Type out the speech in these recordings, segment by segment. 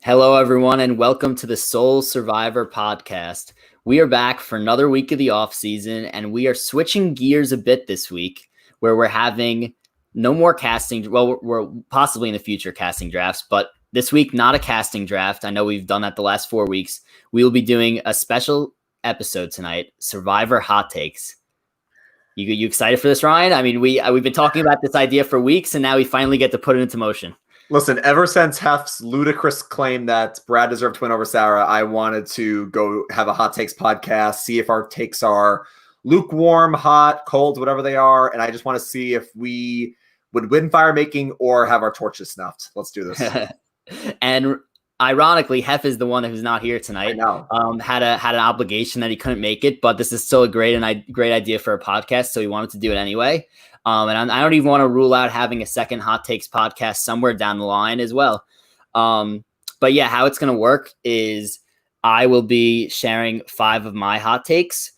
Hello, everyone, and welcome to the Soul Survivor podcast. We are back for another week of the off season, and we are switching gears a bit this week, where we're having no more casting. Well, we're possibly in the future casting drafts, but this week, not a casting draft. I know we've done that the last 4 weeks. We will be doing a special episode tonight, Survivor Hot Takes. You excited for this, Ryan? I mean, we've been talking about this idea for weeks, and now we finally get to put it into motion. Listen, ever since Hef's ludicrous claim that Brad deserved to win over Sarah, I wanted to go have a hot takes podcast, see if our takes are lukewarm, hot, cold, whatever they are. And I just want to see if we would win fire making or have our torches snuffed. Let's do this. And ironically, Hef is the one who's not here tonight. I know. Had an obligation that he couldn't make it, but this is still a great idea for a podcast, so he wanted to do it anyway. And I don't even want to rule out having a second Hot Takes podcast somewhere down the line as well. But yeah, how it's going to work is I will be sharing 5 of my hot takes.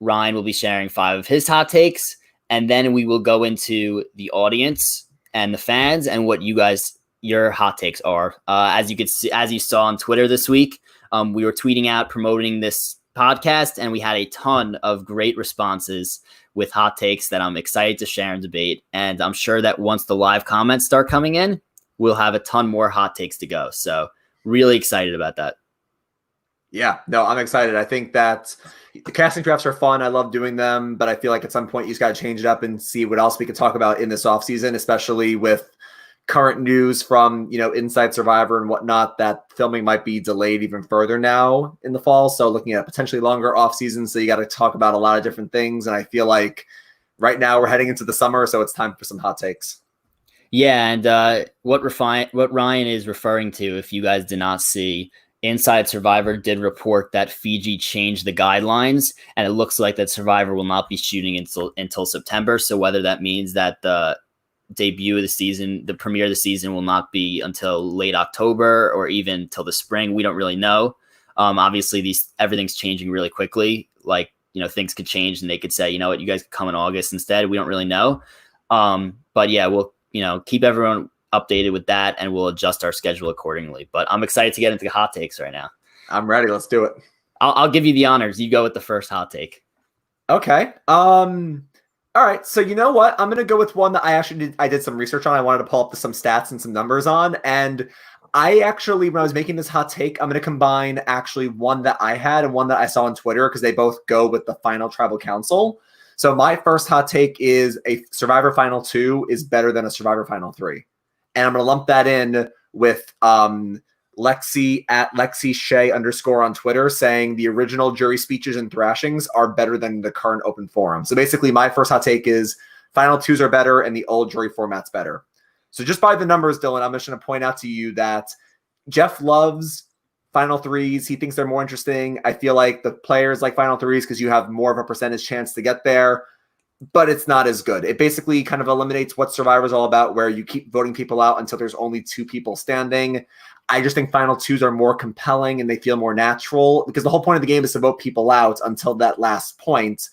Ryan will be sharing 5 of his hot takes. And then we will go into the audience and the fans and what your hot takes are. As you saw on Twitter this week, we were tweeting out promoting this podcast, and we had a ton of great responses with hot takes that I'm excited to share and debate. And I'm sure that once the live comments start coming in, we'll have a ton more hot takes to go. So really excited about that. Yeah, no, I'm excited. I think that the casting drafts are fun. I love doing them, but I feel like at some point you just got to change it up and see what else we could talk about in this offseason, especially with current news from, Inside Survivor and whatnot, that filming might be delayed even further now in the fall. So looking at a potentially longer off season. So you got to talk about a lot of different things. And I feel like right now we're heading into the summer, so it's time for some hot takes. Yeah. And what Ryan is referring to, if you guys did not see, Inside Survivor did report that Fiji changed the guidelines, and it looks like that Survivor will not be shooting until September. So whether that means that the debut of the season, the premiere of the season, will not be until late October or even till the spring, we don't really know. Obviously, everything's changing really quickly. Like, things could change, and they could say, you know what, you guys could come in August instead. We don't really know. But yeah, we'll keep everyone updated with that, and we'll adjust our schedule accordingly. But I'm excited to get into hot takes right now. I'm ready. Let's do it. I'll give you the honors. You go with the first hot take. Okay. All right, so you know what? I'm going to go with one that I did some research on. I wanted to pull up some stats and some numbers on. And I actually, when I was making this hot take, I'm going to combine actually one that I had and one that I saw on Twitter, because they both go with the final tribal council. So my first hot take is a Survivor Final 2 is better than a Survivor Final 3. And I'm going to lump that in with Lexi at LexiShay _ on Twitter, saying the original jury speeches and thrashings are better than the current open forum. So basically my first hot take is Final 2s are better and the old jury format's better. So just by the numbers, Dylan, I'm just going to point out to you that Jeff loves Final 3s. He thinks they're more interesting. I feel like the players like Final 3s because you have more of a percentage chance to get there, but it's not as good. It basically kind of eliminates what Survivor is all about, where you keep voting people out until there's only 2 people standing. I just think Final 2s are more compelling and they feel more natural, because the whole point of the game is to vote people out until that last point.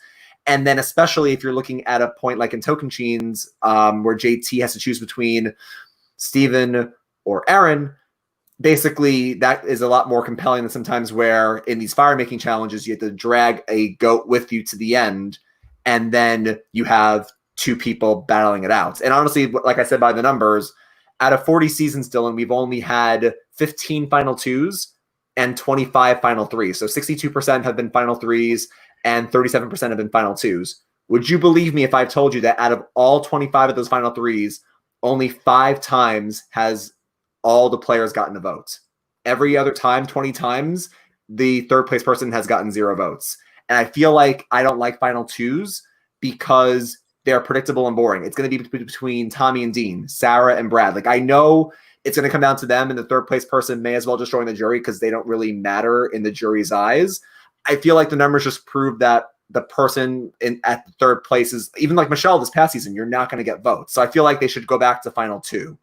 And then especially if you're looking at a point like in Tocantins, where JT has to choose between Steven or Aaron, basically that is a lot more compelling than sometimes where in these fire making challenges, you have to drag a goat with you to the end, and then you have 2 people battling it out. And honestly, like I said, by the numbers, out of 40 seasons, Dylan, we've only had 15 Final 2s and 25 Final 3s. So 62% have been Final 3s and 37% have been Final 2s. Would you believe me if I told you that out of all 25 of those Final 3s, only 5 times has all the players gotten a vote? Every other time, 20 times, the third place person has gotten 0 votes. And I feel like I don't like Final 2s because they're predictable and boring. It's going to be between Tommy and Dean, Sarah and Brad. Like, I know it's going to come down to them, and the third place person may as well just join the jury because they don't really matter in the jury's eyes. I feel like the numbers just prove that the person at the third place is, even like Michelle this past season, you're not going to get votes. So I feel like they should go back to Final 2.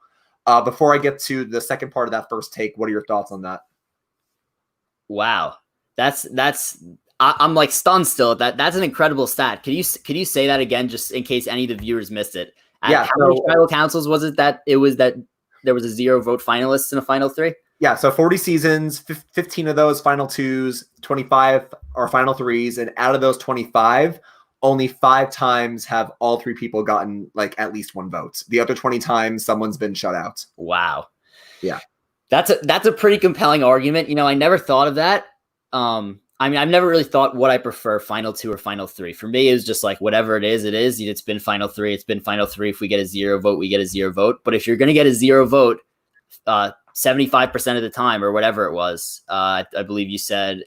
Before I get to the second part of that first take, what are your thoughts on that? Wow. I'm like stunned still. That's an incredible stat. Could you say that again, just in case any of the viewers missed it? How many tribal councils was it that there was a 0 vote finalists in a final 3? Yeah, so 40 seasons, 15 of those final twos, 25 are final threes, and out of those 25, only 5 times have all 3 people gotten like at least 1 vote. The other 20 times, someone's been shut out. Wow. Yeah. That's a pretty compelling argument. I never thought of that. I've never really thought what I prefer, final 2 or final 3. For me, it's just like whatever it is, it is. It's been final 3. It's been final 3. If we get a 0 vote, we get a 0 vote. But if you're going to get a 0 vote, 75% of the time or whatever it was, I believe you said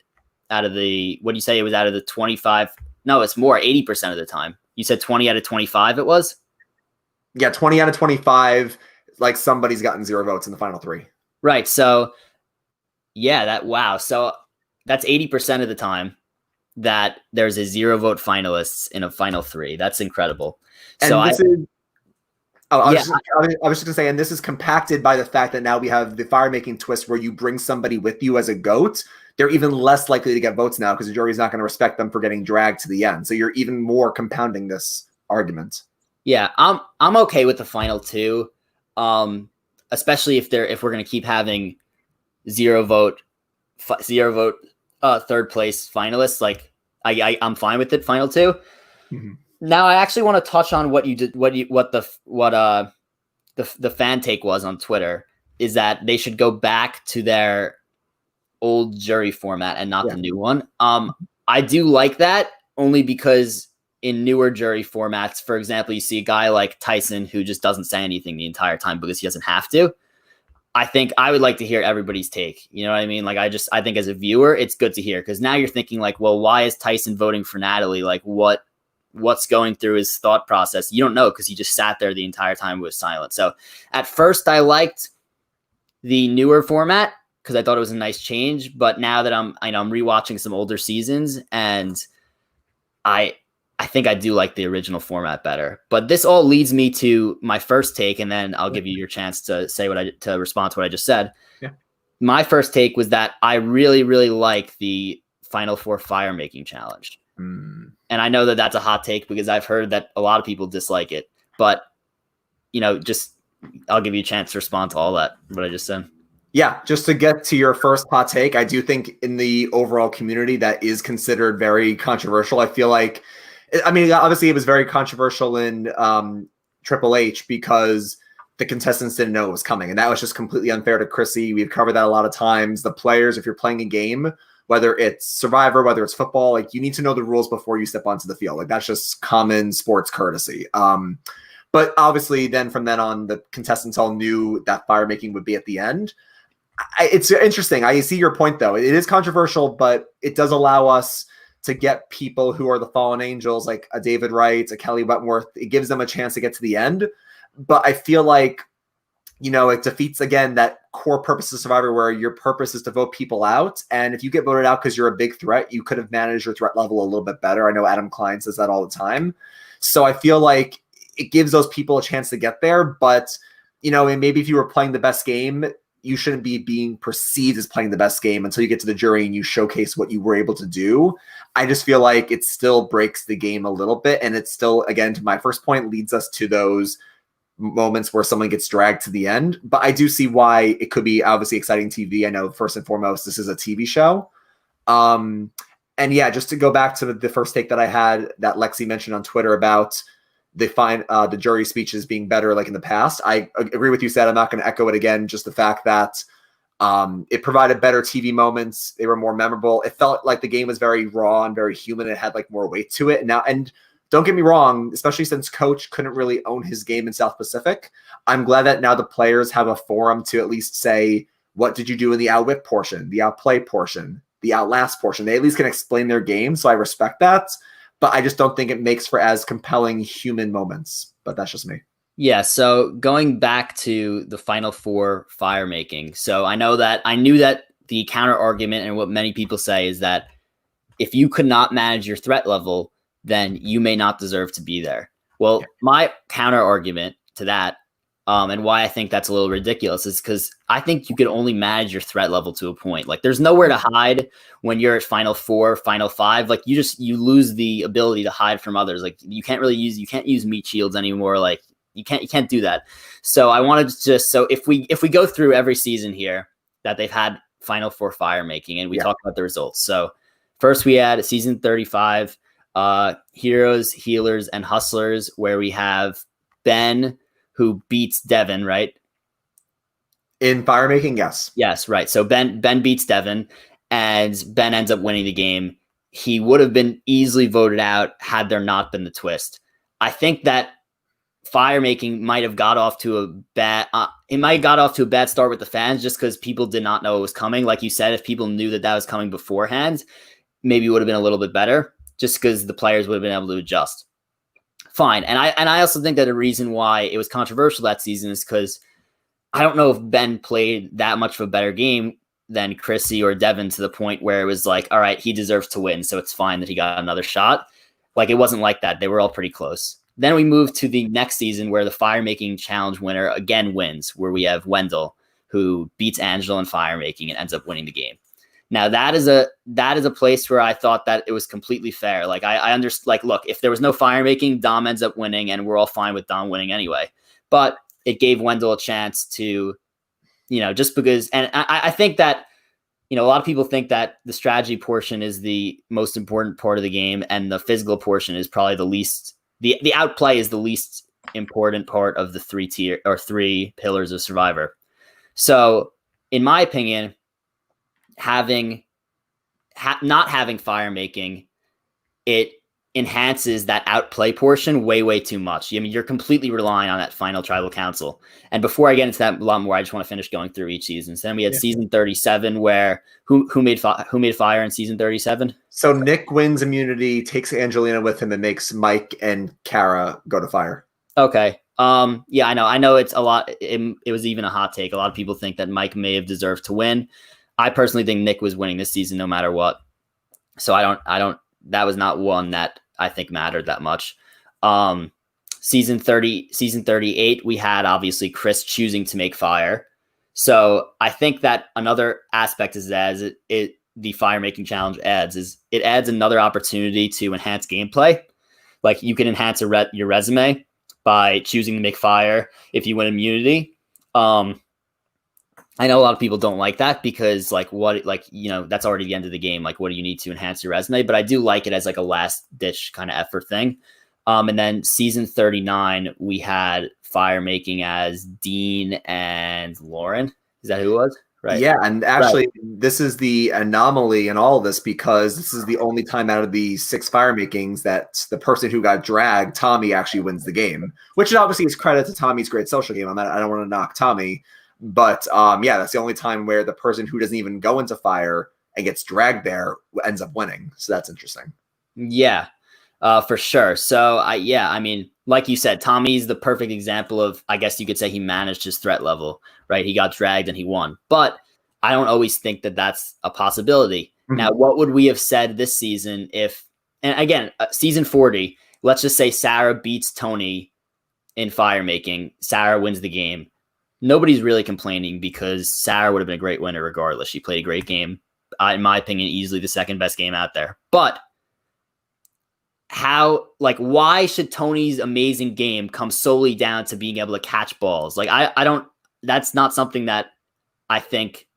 out of the, what do you say? It was out of the 25. No, it's more, 80% of the time. You said 20 out of 25 it was? Yeah, 20 out of 25, like somebody's gotten 0 votes in the final 3. Right. So yeah, wow. So that's 80% of the time that there's a 0 vote finalists in a final 3. That's incredible. And so I was just going to say, and this is compacted by the fact that now we have the fire-making twist where you bring somebody with you as a GOAT. They're even less likely to get votes now because the jury's not going to respect them for getting dragged to the end. So you're even more compounding this argument. Yeah, I'm okay with the final 2, especially if we're going to keep having 0 vote third place finalists. Like I'm fine with it. Final 2. Mm-hmm. Now I actually want to touch on what you did, what the fan take was on Twitter is that they should go back to their old jury format and not the new one. I do like that only because in newer jury formats, for example, you see a guy like Tyson who just doesn't say anything the entire time because he doesn't have to. I think I would like to hear everybody's take. You know what I mean? Like I think as a viewer, it's good to hear because now you're thinking like, well, why is Tyson voting for Natalie? Like what's going through his thought process? You don't know because he just sat there the entire time with silent. So at first I liked the newer format because I thought it was a nice change. But now that I'm rewatching some older seasons and I think I do like the original format better. But this all leads me to my first take, and then I'll give you your chance to say to respond to what I just said. Yeah. My first take was that I really, really like the Final 4 fire making challenge. And I know that that's a hot take because I've heard that a lot of people dislike it. But, I'll give you a chance to respond to all that, what I just said. Yeah, just to get to your first hot take, I do think in the overall community that is considered very controversial. I feel like, obviously it was very controversial in Triple H because the contestants didn't know it was coming. And that was just completely unfair to Chrissy. We've covered that a lot of times. The players, if you're playing a game, whether it's Survivor, whether it's football, like you need to know the rules before you step onto the field. Like that's just common sports courtesy. But obviously then from then on, the contestants all knew that fire making would be at the end. It's interesting. I see your point, though. It is controversial, but it does allow us to get people who are the fallen angels, like a David Wright, a Kelly Wentworth. It gives them a chance to get to the end. But I feel like, it defeats, again, that core purpose of Survivor where your purpose is to vote people out. And if you get voted out because you're a big threat, you could have managed your threat level a little bit better. I know Adam Klein says that all the time. So I feel like it gives those people a chance to get there. But, and maybe if you were playing the best game, you shouldn't be being perceived as playing the best game until you get to the jury and you showcase what you were able to do. I just feel like it still breaks the game a little bit. And it still, again, to my first point, leads us to those moments where someone gets dragged to the end. But I do see why it could be obviously exciting TV. I know first and foremost, this is a TV show. And yeah, just to go back to the first take that I had that Lexi mentioned on Twitter about the jury speeches being better like in the past. I agree with you, Sad. I'm not going to echo it again. Just the fact that it provided better TV moments. They were more memorable. It felt like the game was very raw and very human. It had like more weight to it. And don't get me wrong, especially since Coach couldn't really own his game in South Pacific. I'm glad that now the players have a forum to at least say, what did you do in the outwit portion, the outplay portion, the outlast portion? They at least can explain their game. So I respect that. But I just don't think it makes for as compelling human moments. But that's just me. Yeah, so going back to the Final 4 fire making. So I knew that the counter argument and what many people say is that if you could not manage your threat level, then you may not deserve to be there. Well, my counter argument to that and why I think that's a little ridiculous is because I think you could only manage your threat level to a point. Like there's nowhere to hide when you're at Final 4, Final 5. Like you lose the ability to hide from others. Like you can't use meat shields anymore. Like you can't do that. So I wanted to if we go through every season here that they've had Final Four fire making, and we talked about the results. So first we had season 35, Heroes, Healers, and Hustlers, where we have Ben, who beats Devin, right? In fire making, yes. Yes, right. So Ben beats Devin, and Ben ends up winning the game. He would have been easily voted out had there not been the twist. I think that fire making might have got off to a bad start with the fans, just because people did not know it was coming. Like you said, if people knew that was coming beforehand, maybe it would have been a little bit better, just because the players would have been able to adjust. Fine. And I also think that a reason why it was controversial that season is because I don't know if Ben played that much of a better game than Chrissy or Devin, to the point where it was like, all right, he deserves to win, so it's fine that he got another shot. Like, it wasn't like that. They were all pretty close. Then we move to the next season where the fire making challenge winner again wins, where we have Wendell, who beats Angela in fire making and ends up winning the game. Now that is a place where I thought that it was completely fair. Like, I understand, like, look, if there was no fire making, Dom ends up winning, and we're all fine with Dom winning anyway. But it gave Wendell a chance to, just because, and I think that, a lot of people think that the strategy portion is the most important part of the game, and the physical portion is probably the least, the outplay is the least important part of the three pillars of Survivor. So in my opinion, not having fire making, it enhances that outplay portion way too much. I mean, you're completely relying on that final tribal council. And before I get into that a lot more, I just want to finish going through each season. So then we had season 37, where who made fire in season 37? So Nick wins immunity, takes Angelina with him, and makes Mike and Kara go to fire. Okay. Yeah, I know it's a lot. It was even a hot take. A lot of people think that Mike may have deserved to win. I personally think Nick was winning this season no matter what. So that was not one that I think mattered that much. Season 38, we had obviously Chris choosing to make fire. So I think that another aspect is that the fire making challenge adds another opportunity to enhance gameplay. Like, you can enhance your resume by choosing to make fire if you win immunity. I know a lot of people don't like that because, that's already the end of the game. Like, what do you need to enhance your resume? But I do like it as like a last ditch kind of effort thing. And then season 39, we had fire making as Dean and Lauren. Is that who it was? Right. Yeah. And actually, This is the anomaly in all of this, because this is the only time out of the 6 fire makings that the person who got dragged, Tommy, actually wins the game, which obviously is credit to Tommy's great social game. I don't want to knock Tommy. But that's the only time where the person who doesn't even go into fire and gets dragged there ends up winning. So that's interesting. Yeah, for sure. So I mean, like you said, Tommy's the perfect example of, I guess you could say, he managed his threat level, right? He got dragged and he won. But I don't always think that that's a possibility. Mm-hmm. Now, what would we have said this season if, and again, season 40, let's just say Sarah beats Tony in fire making, Sarah wins the game. Nobody's really complaining because Sarah would have been a great winner regardless. She played a great game. In my opinion, easily the second best game out there. But why should Tony's amazing game come solely down to being able to catch balls? Like, I don't, that's not something that I think,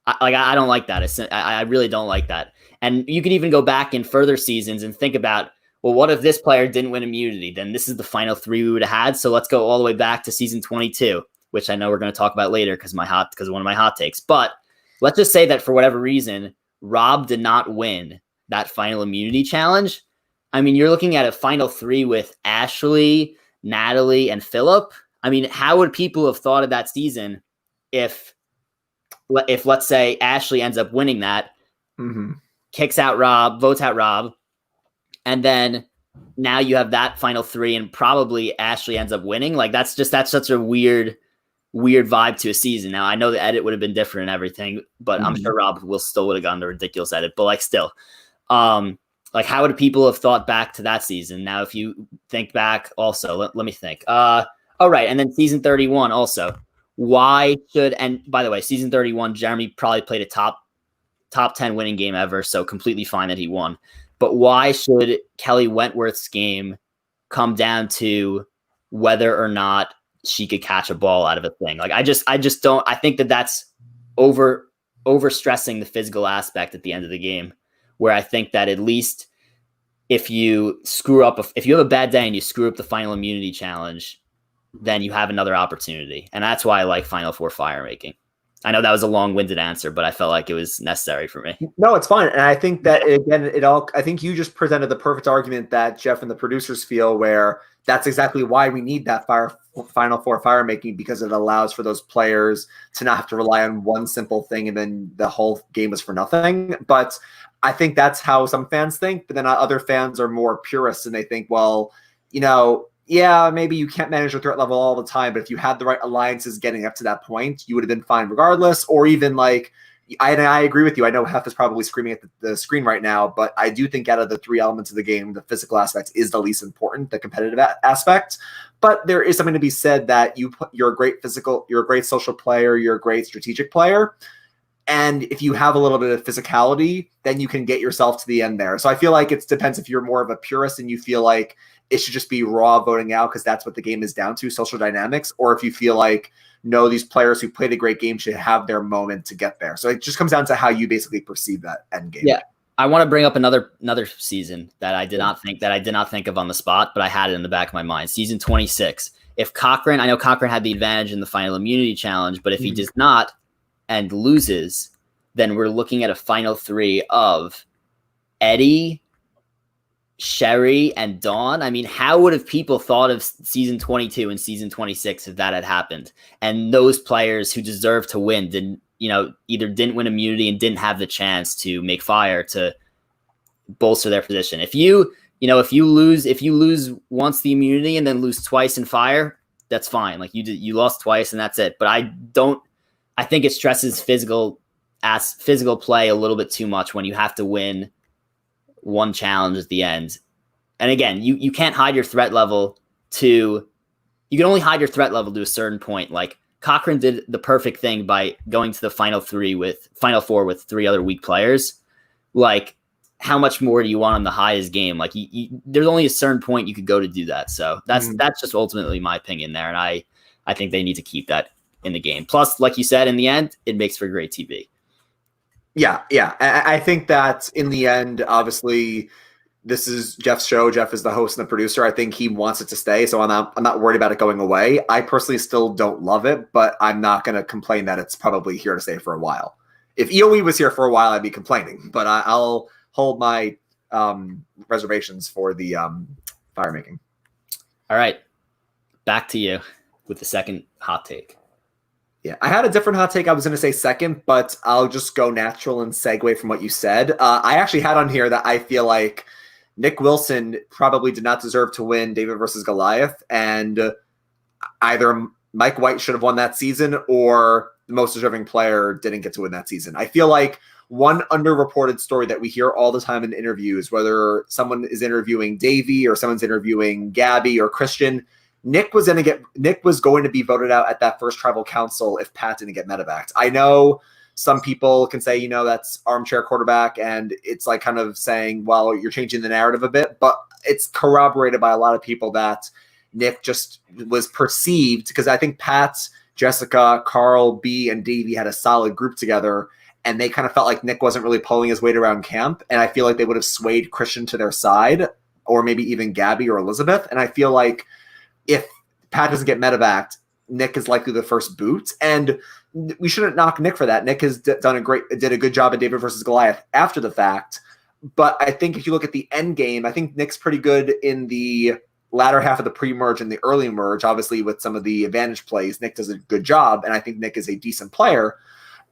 I don't like that. I really don't like that. And you can even go back in further seasons and think about, well, what if this player didn't win immunity? Then this is the final 3 we would have had. So let's go all the way back to season 22. Which I know we're going to talk about later because of one of my hot takes. But let's just say that for whatever reason, Rob did not win that final immunity challenge. I mean, you're looking at a final 3 with Ashley, Natalie, and Philip. I mean, how would people have thought of that season if let's say Ashley ends up winning that, kicks out Rob, votes out Rob, and then now you have that final 3 and probably Ashley ends up winning? Like, that's such a weird vibe to a season. Now, I know the edit would have been different and everything, but I'm sure Rob still would have gotten the ridiculous edit. But like, still, how would people have thought back to that season? Now, if you think back also, let me think. All right. And then season 31 also, and by the way, season 31, Jeremy probably played a top 10 winning game ever. So completely fine that he won. But why should Kelly Wentworth's game come down to whether or not she could catch a ball out of a thing? Like, I just don't. I think that's over stressing the physical aspect at the end of the game, where I think that at least if you if you have a bad day and you screw up the final immunity challenge, then you have another opportunity. And that's why I like Final Four fire making. I know that was a long-winded answer, but I felt like it was necessary for me. No, it's fine. And I think that, again, I think you just presented the perfect argument that Jeff and the producers feel, where that's exactly why we need that Final Four fire making, because it allows for those players to not have to rely on one simple thing and then the whole game is for nothing. But I think that's how some fans think. But then other fans are more purists and they think, well, yeah, maybe you can't manage your threat level all the time, but if you had the right alliances getting up to that point, you would have been fine regardless. Or even like, I agree with you. I know Hef is probably screaming at the screen right now, but I do think out of the three elements of the game, the physical aspect is the least important, the competitive aspect. But there is something to be said that you're a great social player, you're a great strategic player. And if you have a little bit of physicality, then you can get yourself to the end there. So I feel like it depends if you're more of a purist and you feel like it should just be raw voting out because that's what the game is down to, social dynamics, or if you feel like, no, these players who played a great game should have their moment to get there. So it just comes down to how you basically perceive that end game. Yeah. I want to bring up another season that I did not think of on the spot, but I had it in the back of my mind. Season 26. If Cochran, I know Cochran had the advantage in the final immunity challenge, but if he does not and loses, then we're looking at a final three of Eddie, Sherry, and Dawn. I mean, how would have people thought of season 22 and season 26 if that had happened? And those players who deserve to win either didn't win immunity and didn't have the chance to make fire to bolster their position. If you lose once the immunity and then lose twice in fire, that's fine. Like you lost twice and that's it. But I think it stresses physical play a little bit too much when you have to win one challenge at the end. And again, you can't hide your threat level you can only hide your threat level to a certain point. Like Cochran did the perfect thing by going to the final four with three other weak players. Like, how much more do you want him to hide his game? Like there's only a certain point you could go to do that. So that's just ultimately my opinion there. And I think they need to keep that in the game. Plus, like you said, in the end, it makes for great TV. Yeah. I think that in the end, obviously, this is Jeff's show. Jeff is the host and the producer. I think he wants it to stay, so I'm not worried about it going away. I personally still don't love it, but I'm not going to complain that it's probably here to stay for a while. If EOE was here for a while, I'd be complaining, but I'll hold my reservations for the fire making. All right, back to you with the second hot take. Yeah, I had a different hot take. I was going to say second, but I'll just go natural and segue from what you said. I actually had on here that I feel like Nick Wilson probably did not deserve to win David versus Goliath, and either Mike White should have won that season or the most deserving player didn't get to win that season. I feel like one underreported story that we hear all the time in interviews, whether someone is interviewing Davey or someone's interviewing Gabby or Christian, Nick was going to be voted out at that first tribal council if Pat didn't get medevaced. I know some people can say, that's armchair quarterback, and it's like kind of saying, well, you're changing the narrative a bit, but it's corroborated by a lot of people that Nick just was perceived, because I think Pat, Jessica, Carl, B, and Davey had a solid group together, and they kind of felt like Nick wasn't really pulling his weight around camp, and I feel like they would have swayed Christian to their side, or maybe even Gabby or Elizabeth, and I feel like if Pat doesn't get medevaced, Nick is likely the first boot, and we shouldn't knock Nick for that. Nick has did a good job at David versus Goliath after the fact, but I think if you look at the end game, I think Nick's pretty good in the latter half of the pre-merge and the early merge. Obviously, with some of the advantage plays, Nick does a good job, and I think Nick is a decent player.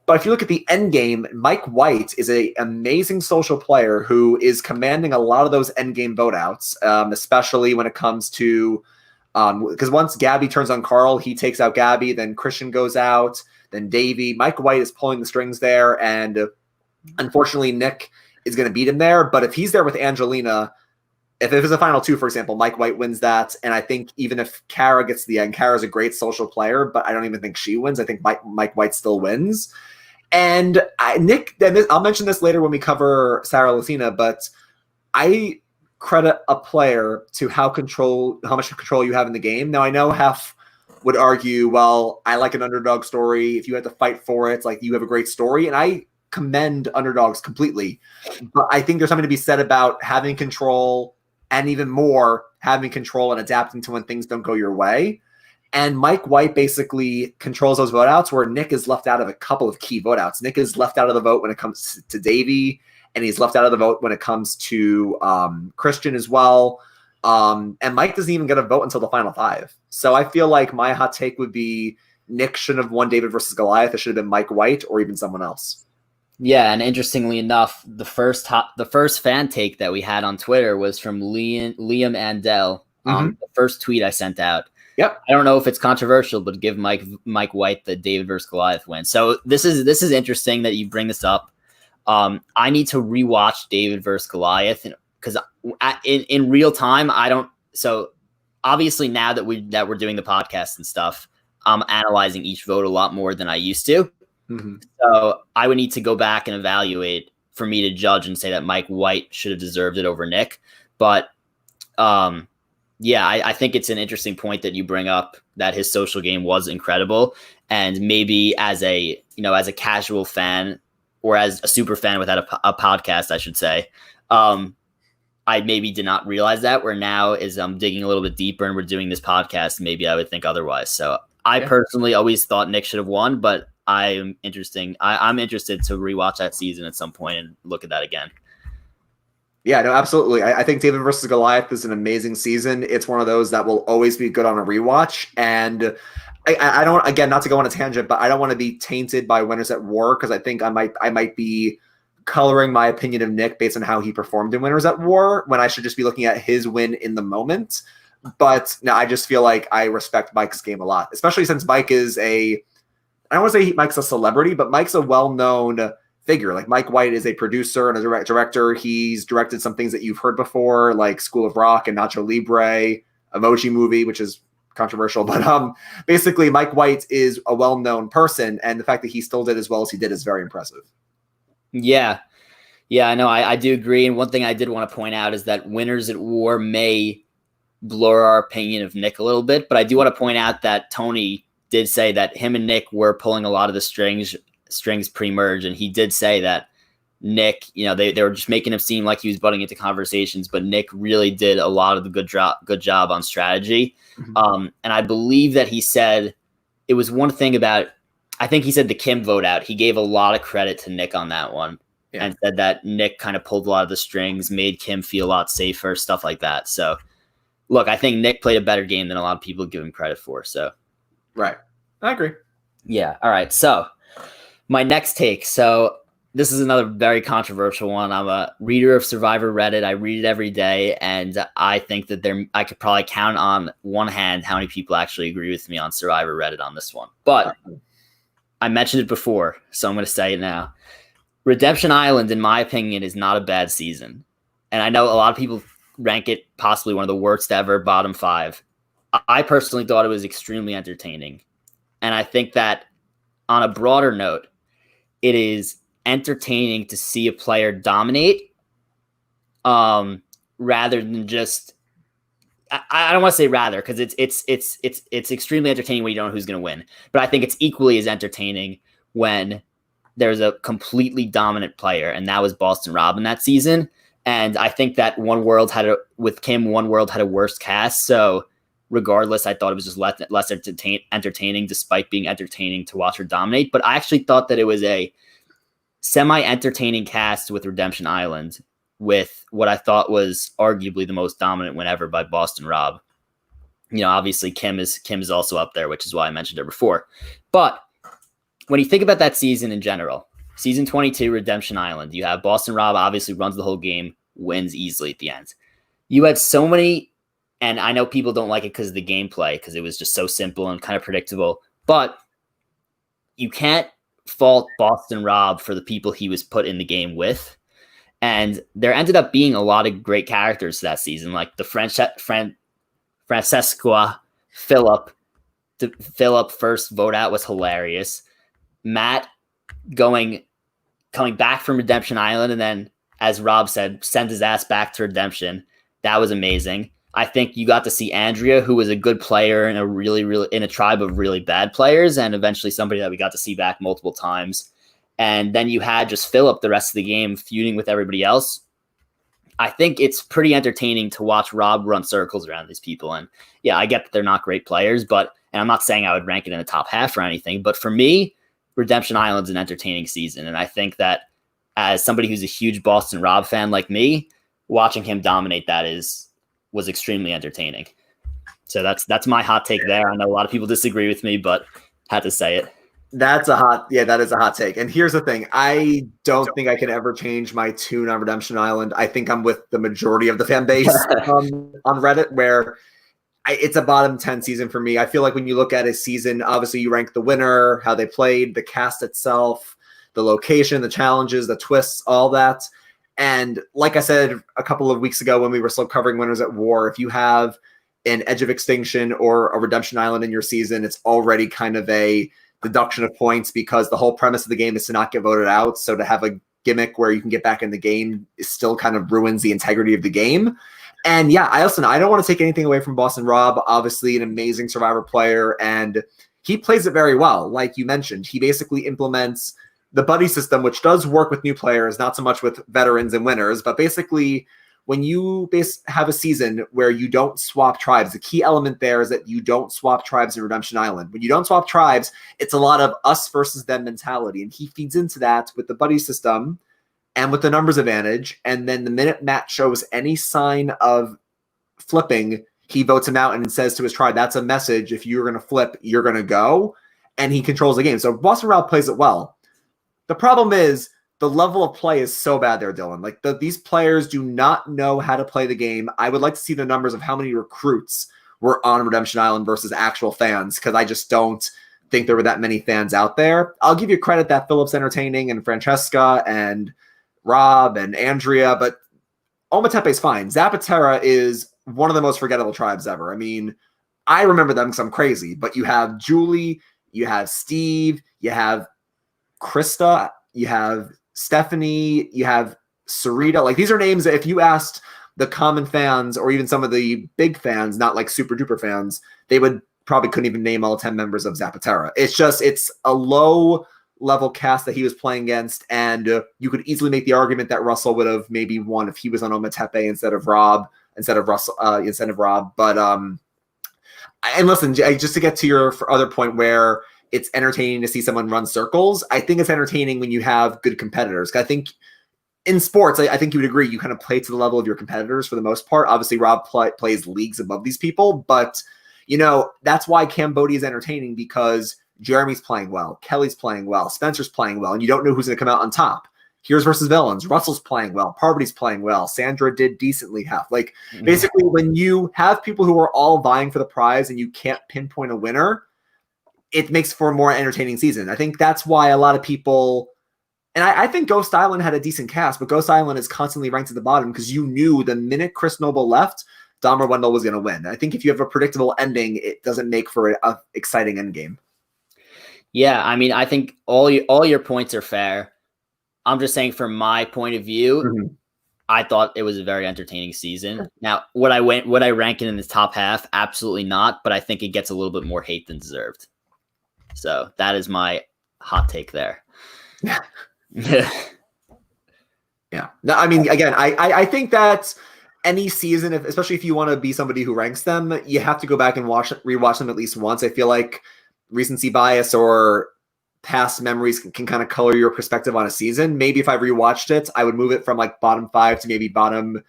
But if you look at the end game, Mike White is an amazing social player who is commanding a lot of those end game vote outs, especially when it comes to because once Gabby turns on Carl, he takes out Gabby, then Christian goes out, then Davey. Mike White is pulling the strings there, and unfortunately, Nick is going to beat him there. But if he's there with Angelina, if it was a final two, for example, Mike White wins that. And I think even if Kara gets to the end, Kara's a great social player, but I don't even think she wins. I think Mike White still wins. And Nick, I'll mention this later when we cover Sarah Lacina, but I credit a player to how much control you have in the game. Now, I know Hef would argue, well, I like an underdog story. If you had to fight for it, like you have a great story. And I commend underdogs completely. But I think there's something to be said about having control and even more having control and adapting to when things don't go your way. And Mike White basically controls those vote outs where Nick is left out of a couple of key vote outs. Nick is left out of the vote when it comes to Davey, and he's left out of the vote when it comes to Christian as well. And Mike doesn't even get a vote until the final 5. So I feel like my hot take would be Nick shouldn't have won David versus Goliath. It should have been Mike White or even someone else. Yeah, and interestingly enough, the first fan take that we had on Twitter was from Liam Andel. The first tweet I sent out. Yep. I don't know if it's controversial, but give Mike White the David versus Goliath win. So this is interesting that you bring this up. I need to rewatch David versus Goliath because in real time I don't. So obviously now that we're doing the podcast and stuff, I'm analyzing each vote a lot more than I used to. So I would need to go back and evaluate for me to judge and say that Mike White should have deserved it over Nick. But yeah, I think it's an interesting point that you bring up that his social game was incredible. And maybe as a casual fan or as a super fan without a podcast, I should say, I maybe did not realize that, where now as I'm digging a little bit deeper and we're doing this podcast, maybe I would think otherwise. So I personally always thought Nick should have won, but I'm interested to rewatch that season at some point and look at that again. Yeah, no, absolutely. I think David versus Goliath is an amazing season. It's one of those that will always be good on a rewatch. And I don't, again, not to go on a tangent, but I don't want to be tainted by Winners at War because I think I might be coloring my opinion of Nick based on how he performed in Winners at War when I should just be looking at his win in the moment. But no, I just feel like I respect Mike's game a lot, especially since Mike is I don't want to say Mike's a celebrity, but Mike's a well-known figure. Like Mike White is a producer and a director. He's directed some things that you've heard before, like School of Rock and Nacho Libre, Emoji Movie, which is controversial. But basically, Mike White is a well-known person, and the fact that he still did as well as he did is very impressive. Yeah, I know. I do agree. And one thing I did want to point out is that Winners at War may blur our opinion of Nick a little bit, but I do want to point out that Tony did say that him and Nick were pulling a lot of the strings pre-merge, and he did say that Nick, they were just making him seem like he was butting into conversations, but Nick really did a lot of the good job on strategy. And I believe that he said it was one thing about, I think he said the Kim vote out. He gave a lot of credit to Nick on that one and said that Nick kind of pulled a lot of the strings, made Kim feel a lot safer, stuff like that. So look, I think Nick played a better game than a lot of people give him credit for. So, right. I agree. Yeah. All right. So my next take. So this is another very controversial one. I'm a reader of Survivor Reddit. I read it every day, and I think that I could probably count on one hand how many people actually agree with me on Survivor Reddit on this one. But I mentioned it before, so I'm going to say it now. Redemption Island, in my opinion, is not a bad season. And I know a lot of people rank it possibly one of the worst ever, bottom 5. I personally thought it was extremely entertaining. And I think that on a broader note, it is entertaining to see a player dominate rather than just, I don't want to say rather, because it's extremely entertaining when you don't know who's going to win. But I think it's equally as entertaining when there's a completely dominant player, and that was Boston Rob in that season. And I think that One World had a worse cast. So regardless, I thought it was just less entertaining, despite being entertaining to watch her dominate. But I actually thought that it was a semi-entertaining cast with Redemption Island, with what I thought was arguably the most dominant win ever by Boston Rob. Obviously Kim is also up there, which is why I mentioned her before. But when you think about that season in general, season 22, Redemption Island, you have Boston Rob obviously runs the whole game, wins easily at the end. You had so many, and I know people don't like it because of the gameplay, because it was just so simple and kind of predictable, but you can't fault Boston Rob for the people he was put in the game with. And there ended up being a lot of great characters that season, like the Francesca Philip first vote out was hilarious. Matt coming back from Redemption Island, and then, as Rob said, send his ass back to Redemption. That was amazing. I think you got to see Andrea, who was a good player in a tribe of really bad players, and eventually somebody that we got to see back multiple times. And then you had just Philip the rest of the game feuding with everybody else. I think it's pretty entertaining to watch Rob run circles around these people. And yeah, I get that they're not great players, and I'm not saying I would rank it in the top half or anything, but for me, Redemption Island's an entertaining season. And I think that as somebody who's a huge Boston Rob fan like me, watching him dominate that was extremely entertaining. So that's my hot take there. I know a lot of people disagree with me, but had to say it. That is a hot take. And here's the thing. I don't think I can ever change my tune on Redemption Island. I think I'm with the majority of the fan base on Reddit, where it's a bottom 10 season for me. I feel like when you look at a season, obviously you rank the winner, how they played, the cast itself, the location, the challenges, the twists, all that. And like I said a couple of weeks ago when we were still covering Winners at War, if you have an Edge of Extinction or a Redemption Island in your season, it's already kind of a deduction of points, because the whole premise of the game is to not get voted out. So to have a gimmick where you can get back in the game is still kind of ruins the integrity of the game. And yeah, I don't want to take anything away from Boston Rob. Obviously an amazing Survivor player, and he plays it very well. Like you mentioned, he basically implements the buddy system, which does work with new players, not so much with veterans and winners, but basically when you have a season where you don't swap tribes, the key element there is that you don't swap tribes in Redemption Island. When you don't swap tribes, it's a lot of us versus them mentality. And he feeds into that with the buddy system and with the numbers advantage. And then the minute Matt shows any sign of flipping, he votes him out and says to his tribe, that's a message. If you're going to flip, you're going to go. And he controls the game. So Boston Rob plays it well. The problem is, the level of play is so bad there, Dylan. Like these players do not know how to play the game. I would like to see the numbers of how many recruits were on Redemption Island versus actual fans, because I just don't think there were that many fans out there. I'll give you credit that Philip's entertaining, and Francesca and Rob and Andrea, but Ometepe's fine. Zapatera is one of the most forgettable tribes ever. I mean, I remember them because I'm crazy, but you have Julie, you have Steve, you have Krista, you have Stephanie, you have Sarita. Like, these are names that if you asked the common fans or even some of the big fans, not like super duper fans, they would probably couldn't even name all 10 members of Zapatera. It's a low level cast that he was playing against. And you could easily make the argument that Russell would have maybe won if he was on Ometepe instead of Rob. But, and listen, just to get to your other point where it's entertaining to see someone run circles, I think it's entertaining when you have good competitors. I think in sports, I think you would agree, you kind of play to the level of your competitors for the most part. Obviously, Rob plays leagues above these people, but that's why Cambodia is entertaining, because Jeremy's playing well, Kelly's playing well, Spencer's playing well, and you don't know who's going to come out on top. Heroes versus Villains, Russell's playing well, Parvati's playing well, Sandra did decently basically when you have people who are all vying for the prize and you can't pinpoint a winner, it makes for a more entertaining season. I think that's why a lot of people, and I think Ghost Island had a decent cast, but Ghost Island is constantly ranked at the bottom because you knew the minute Chris Noble left, Dahmer Wendell was going to win. I think if you have a predictable ending, it doesn't make for an exciting endgame. Yeah, I mean, I think all your points are fair. I'm just saying, from my point of view, I thought it was a very entertaining season. Now, would I rank it in the top half? Absolutely not, but I think it gets a little bit more hate than deserved. So that is my hot take there. Yeah. Yeah. No, I mean, again, I think that any season, especially if you want to be somebody who ranks them, you have to go back and rewatch them at least once. I feel like recency bias or past memories can kind of color your perspective on a season. Maybe if I rewatched it, I would move it from like bottom 5 to maybe bottom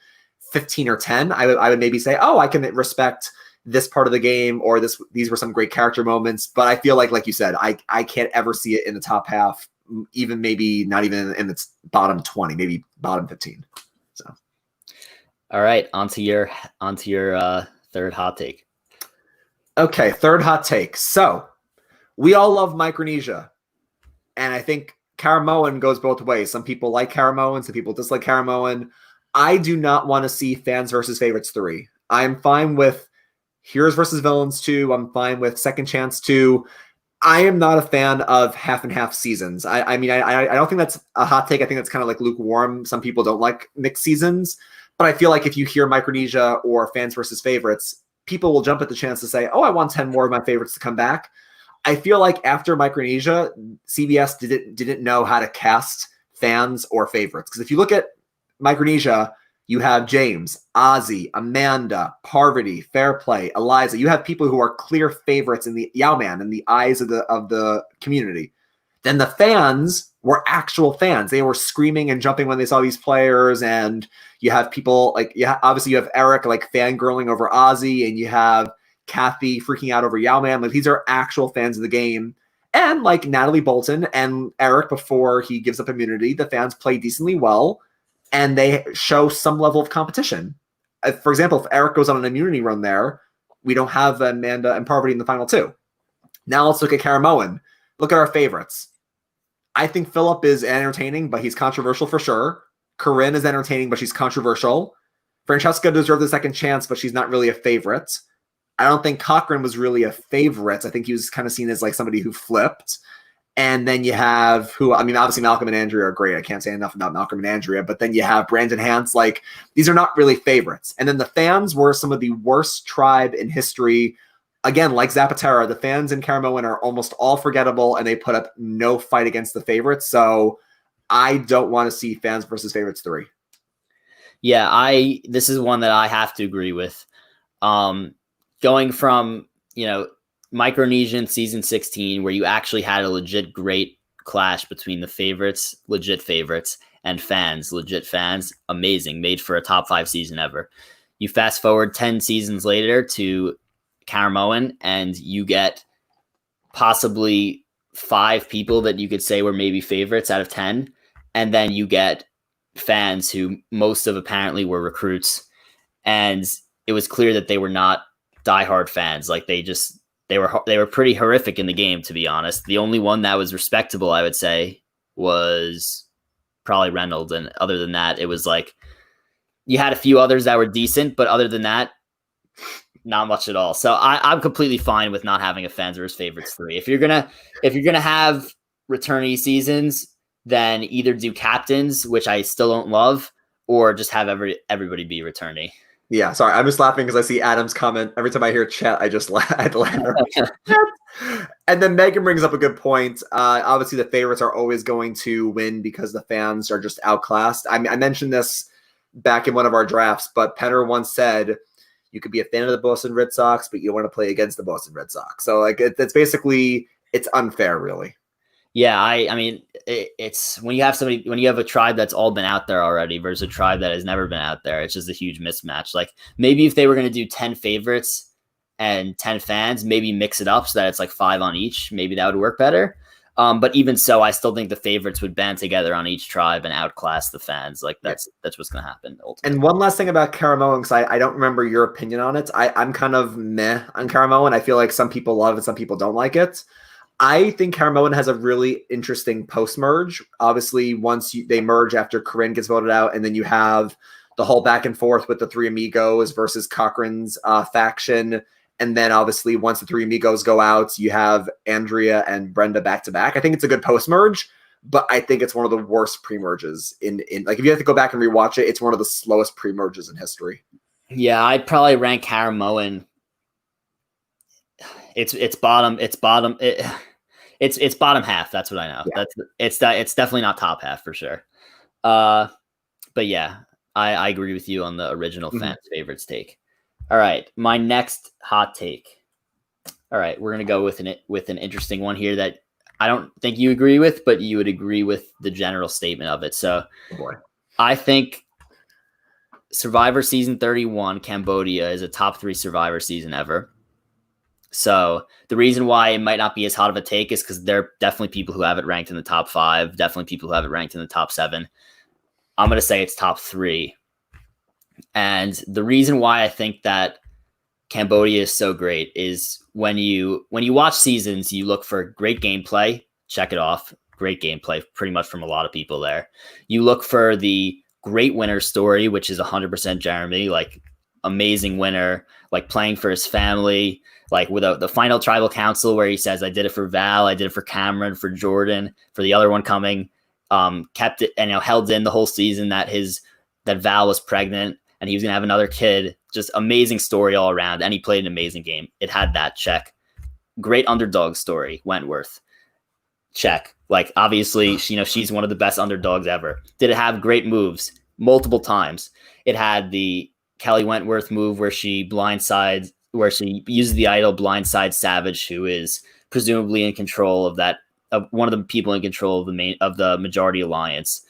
15 or 10. I would maybe say, oh, I can respect this part of the game, or these were some great character moments. But I feel like you said, I can't ever see it in the top half, even maybe not even in its bottom 20, maybe bottom 15. So, all right, onto your third hot take. Okay, third hot take. So we all love Micronesia, and I think Caramoan goes both ways. Some people like Caramoan, some people dislike Caramoan. I do not want to see Fans versus Favorites 3. I'm fine with Heroes versus Villains 2. I'm fine with Second Chance 2. I am not a fan of half and half seasons. I mean, I don't think that's a hot take. I think that's kind of like lukewarm. Some people don't like mixed seasons, But I feel like if you hear Micronesia or fans versus favorites, people will jump at the chance to say, oh, I want 10 more of my favorites to come back. I feel like after Micronesia, CBS didn't know how to cast fans or favorites. Because if you look at Micronesia, you have James, Ozzy, Amanda, Parvati, Fairplay, Eliza. You have people who are clear favorites in the Yowman in the eyes of the community. Then the fans were actual fans. They were screaming and jumping when they saw these players. And you have people like, obviously you have Eric like fangirling over Ozzy, and you have Kathy freaking out over Yowman. Like, these are actual fans of the game. And like Natalie Bolton and Eric, before he gives up immunity, the fans play decently well, and they show some level of competition. For example, if Eric goes on an immunity run there, we don't have Amanda and Parvati in the final two. Now let's look at Karamoan. Look at our favorites. I think Philip is entertaining, but he's controversial for sure. Corinne is entertaining, but she's controversial. Francesca deserved a second chance, but she's not really a favorite. I don't think Cochran was really a favorite. I think he was kind of seen as like somebody who flipped. And then you have obviously Malcolm and Andrea are great. I can't say enough about Malcolm and Andrea, but then you have Brandon Hance. Like, these are not really favorites. And then the fans were some of the worst tribe in history. Again, like Zapatera, the fans in Karamoan are almost all forgettable, and they put up no fight against the favorites. So I don't want to see fans versus favorites 3. Yeah, this is one that I have to agree with. Going from, Micronesian season 16, where you actually had a legit great clash between the favorites, legit favorites, and fans, legit fans, amazing, made for a top 5 season ever. You fast forward 10 seasons later to Karamoan, and you get possibly 5 people that you could say were maybe favorites out of 10. And then you get fans who most of apparently were recruits. And it was clear that they were not diehard fans. Like, they were pretty horrific in the game, to be honest. The only one that was respectable, I would say, was probably Reynolds. And other than that, it was like, you had a few others that were decent, but other than that, not much at all. So I'm completely fine with not having a fans versus favorites 3. If you're gonna have returnee seasons, then either do captains, which I still don't love, or just have everybody be returnee. Yeah, sorry, I'm just laughing because I see Adam's comment. Every time I hear chat, I just laugh. And then Megan brings up a good point. Obviously, the favorites are always going to win because the fans are just outclassed. I mentioned this back in one of our drafts, but Penner once said, you could be a fan of the Boston Red Sox, but you want to play against the Boston Red Sox. So like, it's basically, it's unfair, really. Yeah, I mean, it's when you have a tribe that's all been out there already versus a tribe that has never been out there, it's just a huge mismatch. Like, maybe if they were going to do 10 favorites and 10 fans, maybe mix it up so that it's like 5 on each. Maybe that would work better. But even so, I still think the favorites would band together on each tribe and outclass the fans. Like, that's what's going to happen ultimately. And one last thing about Karamoan, because I don't remember your opinion on it. I'm kind of meh on Karamoan. I feel like some people love it, some people don't like it. I think Karamoan has a really interesting post-merge. Obviously, once they merge after Corinne gets voted out, and then you have the whole back and forth with the 3 amigos versus Cochran's faction. And then obviously once the 3 amigos go out, you have Andrea and Brenda back to back. I think it's a good post-merge, but I think it's one of the worst pre-merges in like, if you have to go back and rewatch it, it's one of the slowest pre-merges in history. Yeah, I'd probably rank Karamoan. It's bottom half. That's what I know. Yeah. It's definitely not top half for sure. But yeah, I agree with you on the original fans favorites take. All right, my next hot take. All right, we're gonna go with an interesting one here that I don't think you agree with, but you would agree with the general statement of it. So, I think Survivor Season 31 Cambodia is a top 3 Survivor season ever. So the reason why it might not be as hot of a take is because there are definitely people who have it ranked in the top 5, definitely people who have it ranked in the top 7. I'm gonna say it's top 3. And the reason why I think that Cambodia is so great is when you watch seasons, you look for great gameplay, check it off, great gameplay, pretty much from a lot of people there. You look for the great winner story, which is 100% Jeremy, like amazing winner, like playing for his family, like with the final tribal council where he says, I did it for Val, I did it for Cameron, for Jordan, for the other one coming, kept it and held in the whole season that Val was pregnant. and he was going to have another kid. Just amazing story all around. And he played an amazing game. It had that check. Great underdog story, Wentworth. Check. Like, obviously, she's one of the best underdogs ever. Did it have great moves? Multiple times. It had the Kelly Wentworth move where she uses the idol, blindside Savage, who is presumably in control of that, of one of the people in control of the majority alliance.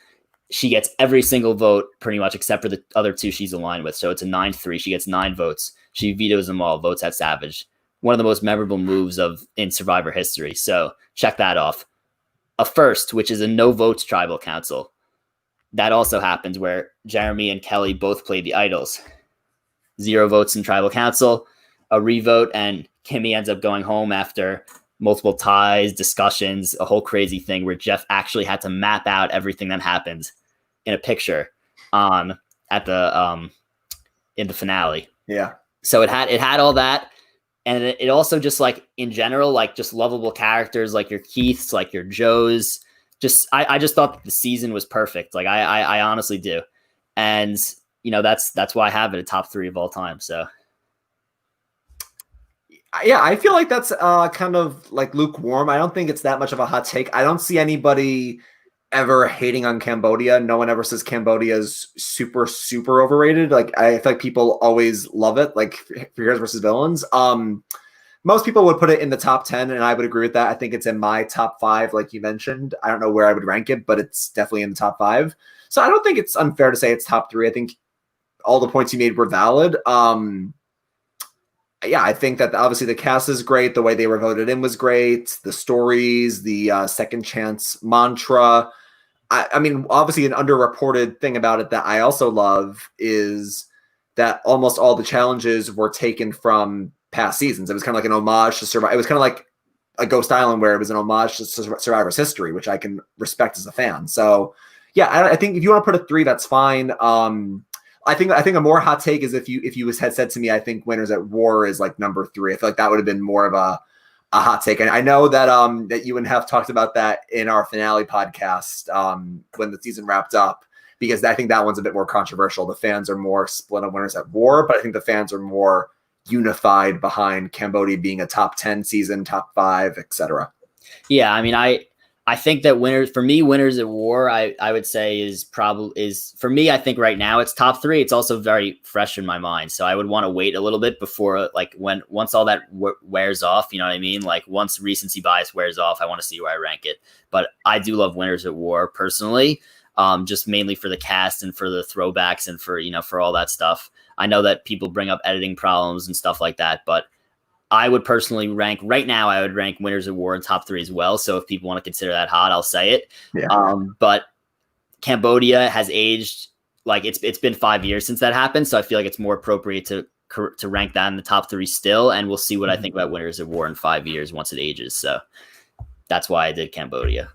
She gets every single vote pretty much except for the other two she's aligned with. So it's a 9-3. She gets 9 votes. She vetoes them all, votes at Savage. One of the most memorable moves in Survivor history. So check that off. A first, which is a no votes tribal council. That also happens where Jeremy and Kelly both played the idols. 0 votes in tribal council, a revote, and Kimmy ends up going home after multiple ties, discussions, a whole crazy thing where Jeff actually had to map out everything that happened in a picture in the finale. Yeah. So it had all that. And it also just, like, in general, like, just lovable characters, like your Keiths, like your Joes. I just thought that the season was perfect. Like, I honestly do. And, that's why I have it a top 3 of all time. So. Yeah, I feel like that's kind of like lukewarm. I don't think it's that much of a hot take. I don't see anybody ever hating on Cambodia. No one ever says Cambodia is super, super overrated. Like, I feel like people always love it, like for Heroes versus Villains. Most people would put it in the top 10, and I would agree with that. I think it's in my top 5, like you mentioned. I don't know where I would rank it, but it's definitely in the top 5. So I don't think it's unfair to say it's top 3. I think all the points you made were valid. Yeah, I think that obviously the cast is great. The way they were voted in was great. The stories, the second chance mantra. I mean, obviously an underreported thing about it that I also love is that almost all the challenges were taken from past seasons. It was kind of like an homage to Survivor. It was kind of like a Ghost Island where it was an homage to Survivor's history, which I can respect as a fan. So yeah, I think if you want to put a 3, that's fine. I think a more hot take is if you had said to me, I think Winners at War is like number 3. I feel like that would have been more of a hot take. And I know that that you and Hef talked about that in our finale podcast when the season wrapped up, because I think that one's a bit more controversial. The fans are more split on Winners at War, but I think the fans are more unified behind Cambodia being a top 10 season, top 5, etc. Yeah, I mean, I think that Winners at War, I would say is for me, I think right now it's top 3. It's also very fresh in my mind. So I would want to wait a little bit before, like, once all that wears off, you know what I mean? Like, once recency bias wears off, I want to see where I rank it. But I do love Winners at War personally, just mainly for the cast and for the throwbacks and for all that stuff. I know that people bring up editing problems and stuff like that, but I would personally rank Winners at War in top 3 as well. So if people want to consider that hot, I'll say it. Yeah. But Cambodia has aged, like, it's been 5 years since that happened. So I feel like it's more appropriate to rank that in the top 3 still. And we'll see what I think about Winners at War in 5 years once it ages. So that's why I did Cambodia.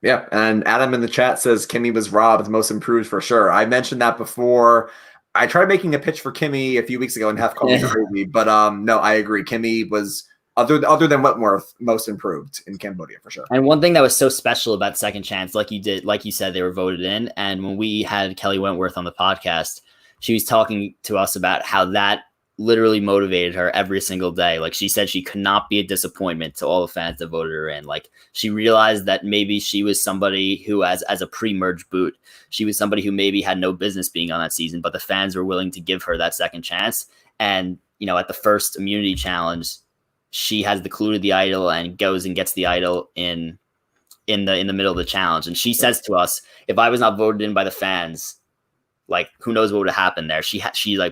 Yeah. And Adam in the chat says Kimmy was robbed, most improved for sure. I mentioned that before. I tried making a pitch for Kimmy a few weeks ago and Hef called me crazy, but no, I agree. Kimmy was, other than Wentworth, most improved in Cambodia for sure. And one thing that was so special about Second Chance, like you said, they were voted in. And when we had Kelly Wentworth on the podcast, she was talking to us about how that literally motivated her every single day. Like, she said she could not be a disappointment to all the fans that voted her in. Like, she realized that maybe she was somebody who, as a pre-merge boot, she was somebody who maybe had no business being on that season, but the fans were willing to give her that second chance. And, at the first immunity challenge, she has the clue to the idol and goes and gets the idol in the middle of the challenge. And she says to us, if I was not voted in by the fans, like, who knows what would have happened there?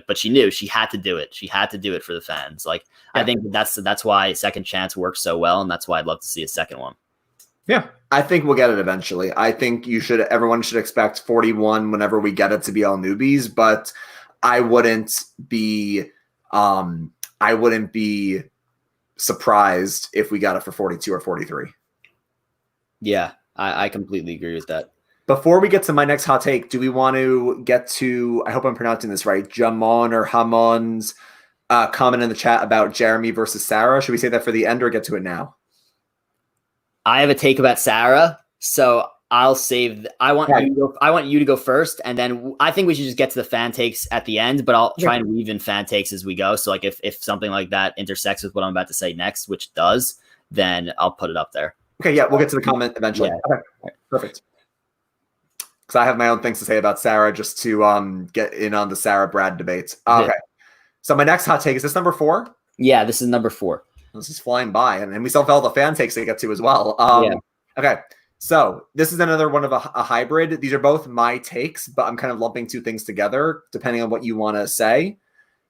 But she knew she had to do it. She had to do it for the fans. Like, yeah. I think that's why Second Chance works so well, and that's why I'd love to see a second one. Yeah, I think we'll get it eventually. I think everyone should expect 41 whenever we get it to be all newbies, but I wouldn't be surprised if we got it for 42 or 43. Yeah, I completely agree with that. Before we get to my next hot take, do we want to get to, I hope I'm pronouncing this right, Jamon or Hamon's comment in the chat about Jeremy versus Sarah? Should we say that for the end or get to it now? I have a take about Sarah. So I'll save. I want you. I want you to go first, and then I think we should just get to the fan takes at the end. But I'll try and weave in fan takes as we go. So like if something like that intersects with what I'm about to say next, which it does, then I'll put it up there. Okay, yeah, we'll get to the comment eventually. Yeah. Okay, perfect. Because I have my own things to say about Sarah, just to get in on the Sarah Brad debate. Okay, so my next hot take is this number 4. Yeah, this is number 4. This is flying by, and we still have all the fan takes to get to as well. Okay, so this is another one of a hybrid. These are both my takes, but I'm kind of lumping two things together depending on what you want to say.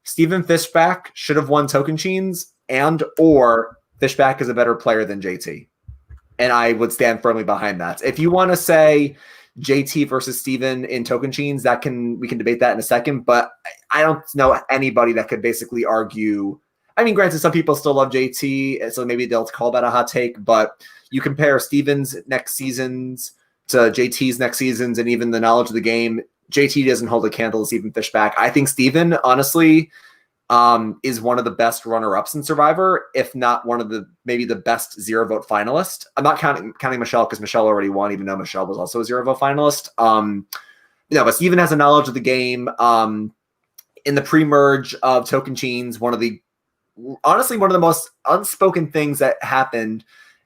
Stephen Fischbach should have won Tocantins, and or Fischbach is a better player than JT. And I would stand firmly behind that. If you want to say JT versus Steven in Tocantins, we can debate that in a second, but I don't know anybody that could basically argue. I mean, granted, some people still love JT, so maybe they'll call that a hot take, but you compare Steven's next seasons to JT's next seasons and even the knowledge of the game, JT doesn't hold a candle to Stephen Fischbach. I think Steven, honestly, is one of the best runner-ups in Survivor, if not one of maybe the best 0-vote finalist. I'm not counting Michelle because Michelle already won, even though Michelle was also a 0-vote finalist. But Steven has a knowledge of the game. In the pre-merge of Tocantins, one of the most unspoken things that happened.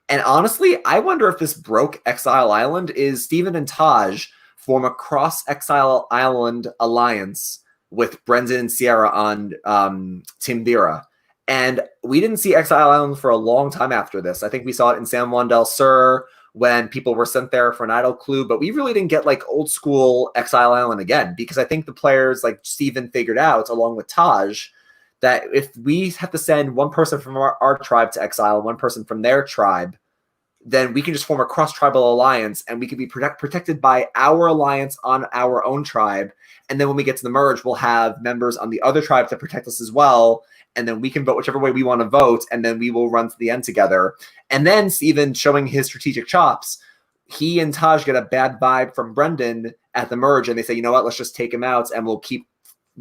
And honestly, I wonder if this broke Exile Island is Steven and Taj form a cross Exile Island alliance with Brendan and Sierra on Team Vera. And we didn't see Exile Island for a long time after this. I think we saw it in San Juan del Sur when people were sent there for an idol clue, but we really didn't get like old school Exile Island again, because I think the players like Steven figured out, along with Taj, that if we have to send one person from our tribe to exile, one person from their tribe, then we can just form a cross-tribal alliance, and we can be protected by our alliance on our own tribe. And then when we get to the merge, we'll have members on the other tribe to protect us as well. And then we can vote whichever way we want to vote, and then we will run to the end together. And then Steven, showing his strategic chops, he and Taj get a bad vibe from Brendan at the merge, and they say, you know what, let's just take him out, and we'll keep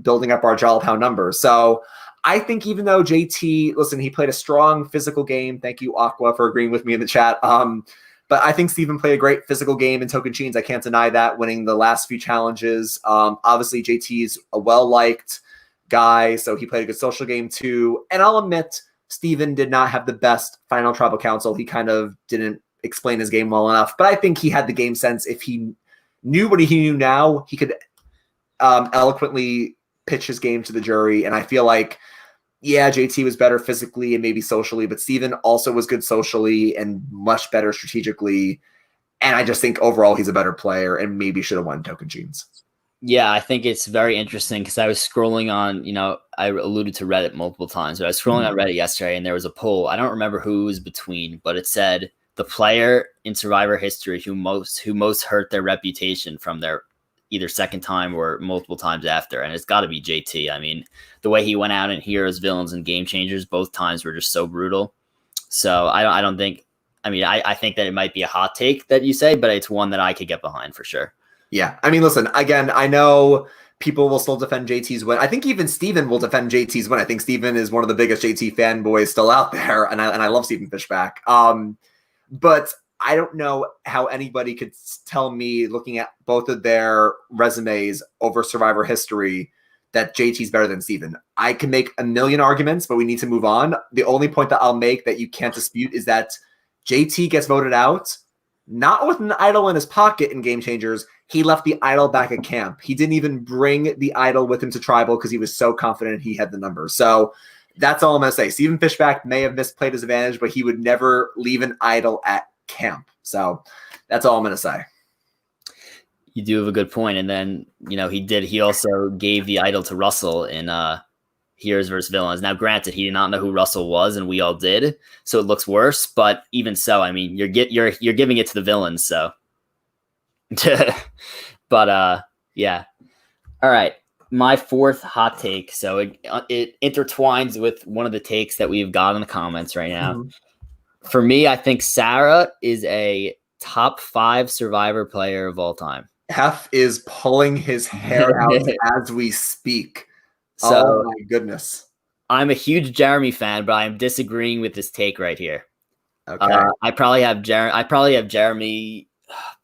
building up our Jalapao numbers. So I think even though JT, listen, he played a strong physical game. Thank you, Aqua, for agreeing with me in the chat. But I think Steven played a great physical game in Tocantins. I can't deny that, winning the last few challenges. Obviously, JT is a well-liked guy, so he played a good social game too. And I'll admit, Steven did not have the best final tribal council. He kind of didn't explain his game well enough. But I think he had the game sense. If he knew what he knew now, he could eloquently pitch his game to the jury. And I feel like, yeah, JT was better physically and maybe socially, but Steven also was good socially and much better strategically. And I just think overall he's a better player and maybe should have won Tocantins. Yeah, I think it's very interesting because I was scrolling on, I alluded to Reddit multiple times, but I was scrolling on Reddit yesterday and there was a poll. I don't remember who it was between, but it said the player in Survivor history who most hurt their reputation from their either second time or multiple times after. And it's got to be JT. I mean, the way he went out in Heroes, Villains, and Game Changers, both times were just so brutal. So I don't think, I think that it might be a hot take that you say, but it's one that I could get behind for sure. Yeah. I mean, listen, again, I know people will still defend JT's win. I think even Steven will defend JT's win. I think Steven is one of the biggest JT fanboys still out there. And I love Stephen Fischbach. But I don't know how anybody could tell me, looking at both of their resumes over Survivor history, that JT's better than Steven. I can make a million arguments, but we need to move on. The only point that I'll make that you can't dispute is that JT gets voted out, not with an idol in his pocket in Game Changers. He left the idol back at camp. He didn't even bring the idol with him to Tribal because he was so confident he had the numbers. So that's all I'm going to say. Stephen Fischbach may have misplayed his advantage, but he would never leave an idol at camp. So that's all I'm going to say. You do have a good point. And then, he also gave the idol to Russell in Heroes versus Villains. Now, granted, he did not know who Russell was, and we all did, so it looks worse. But even so, I mean, you're giving it to the villains. So, but yeah. All right, my fourth hot take. So it intertwines with one of the takes that we've got in the comments right now. Mm-hmm. For me, I think Sarah is a top 5 Survivor player of all time. Hef is pulling his hair out as we speak. So, oh my goodness. I'm a huge Jeremy fan, but I'm disagreeing with this take right here. Okay. I probably have Jeremy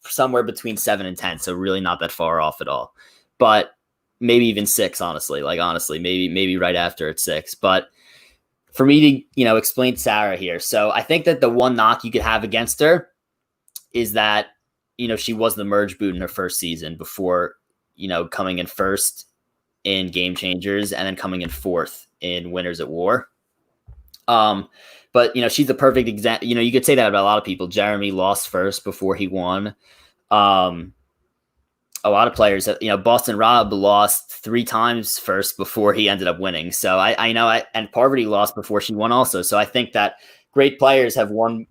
somewhere between 7 and 10. So really not that far off at all. But maybe even 6, honestly. Like, honestly, maybe right after it's 6. But for me to, explain Sarah here. So I think that the one knock you could have against her is that, she was the merge boot in her first season before, coming in first in Game Changers and then coming in fourth in Winners at War. But, she's the perfect example. You could say that about a lot of people. Jeremy lost first before he won. A lot of players, Boston Rob lost 3 times first before he ended up winning. So I know, and Parvati lost before she won also. So I think that great players have lost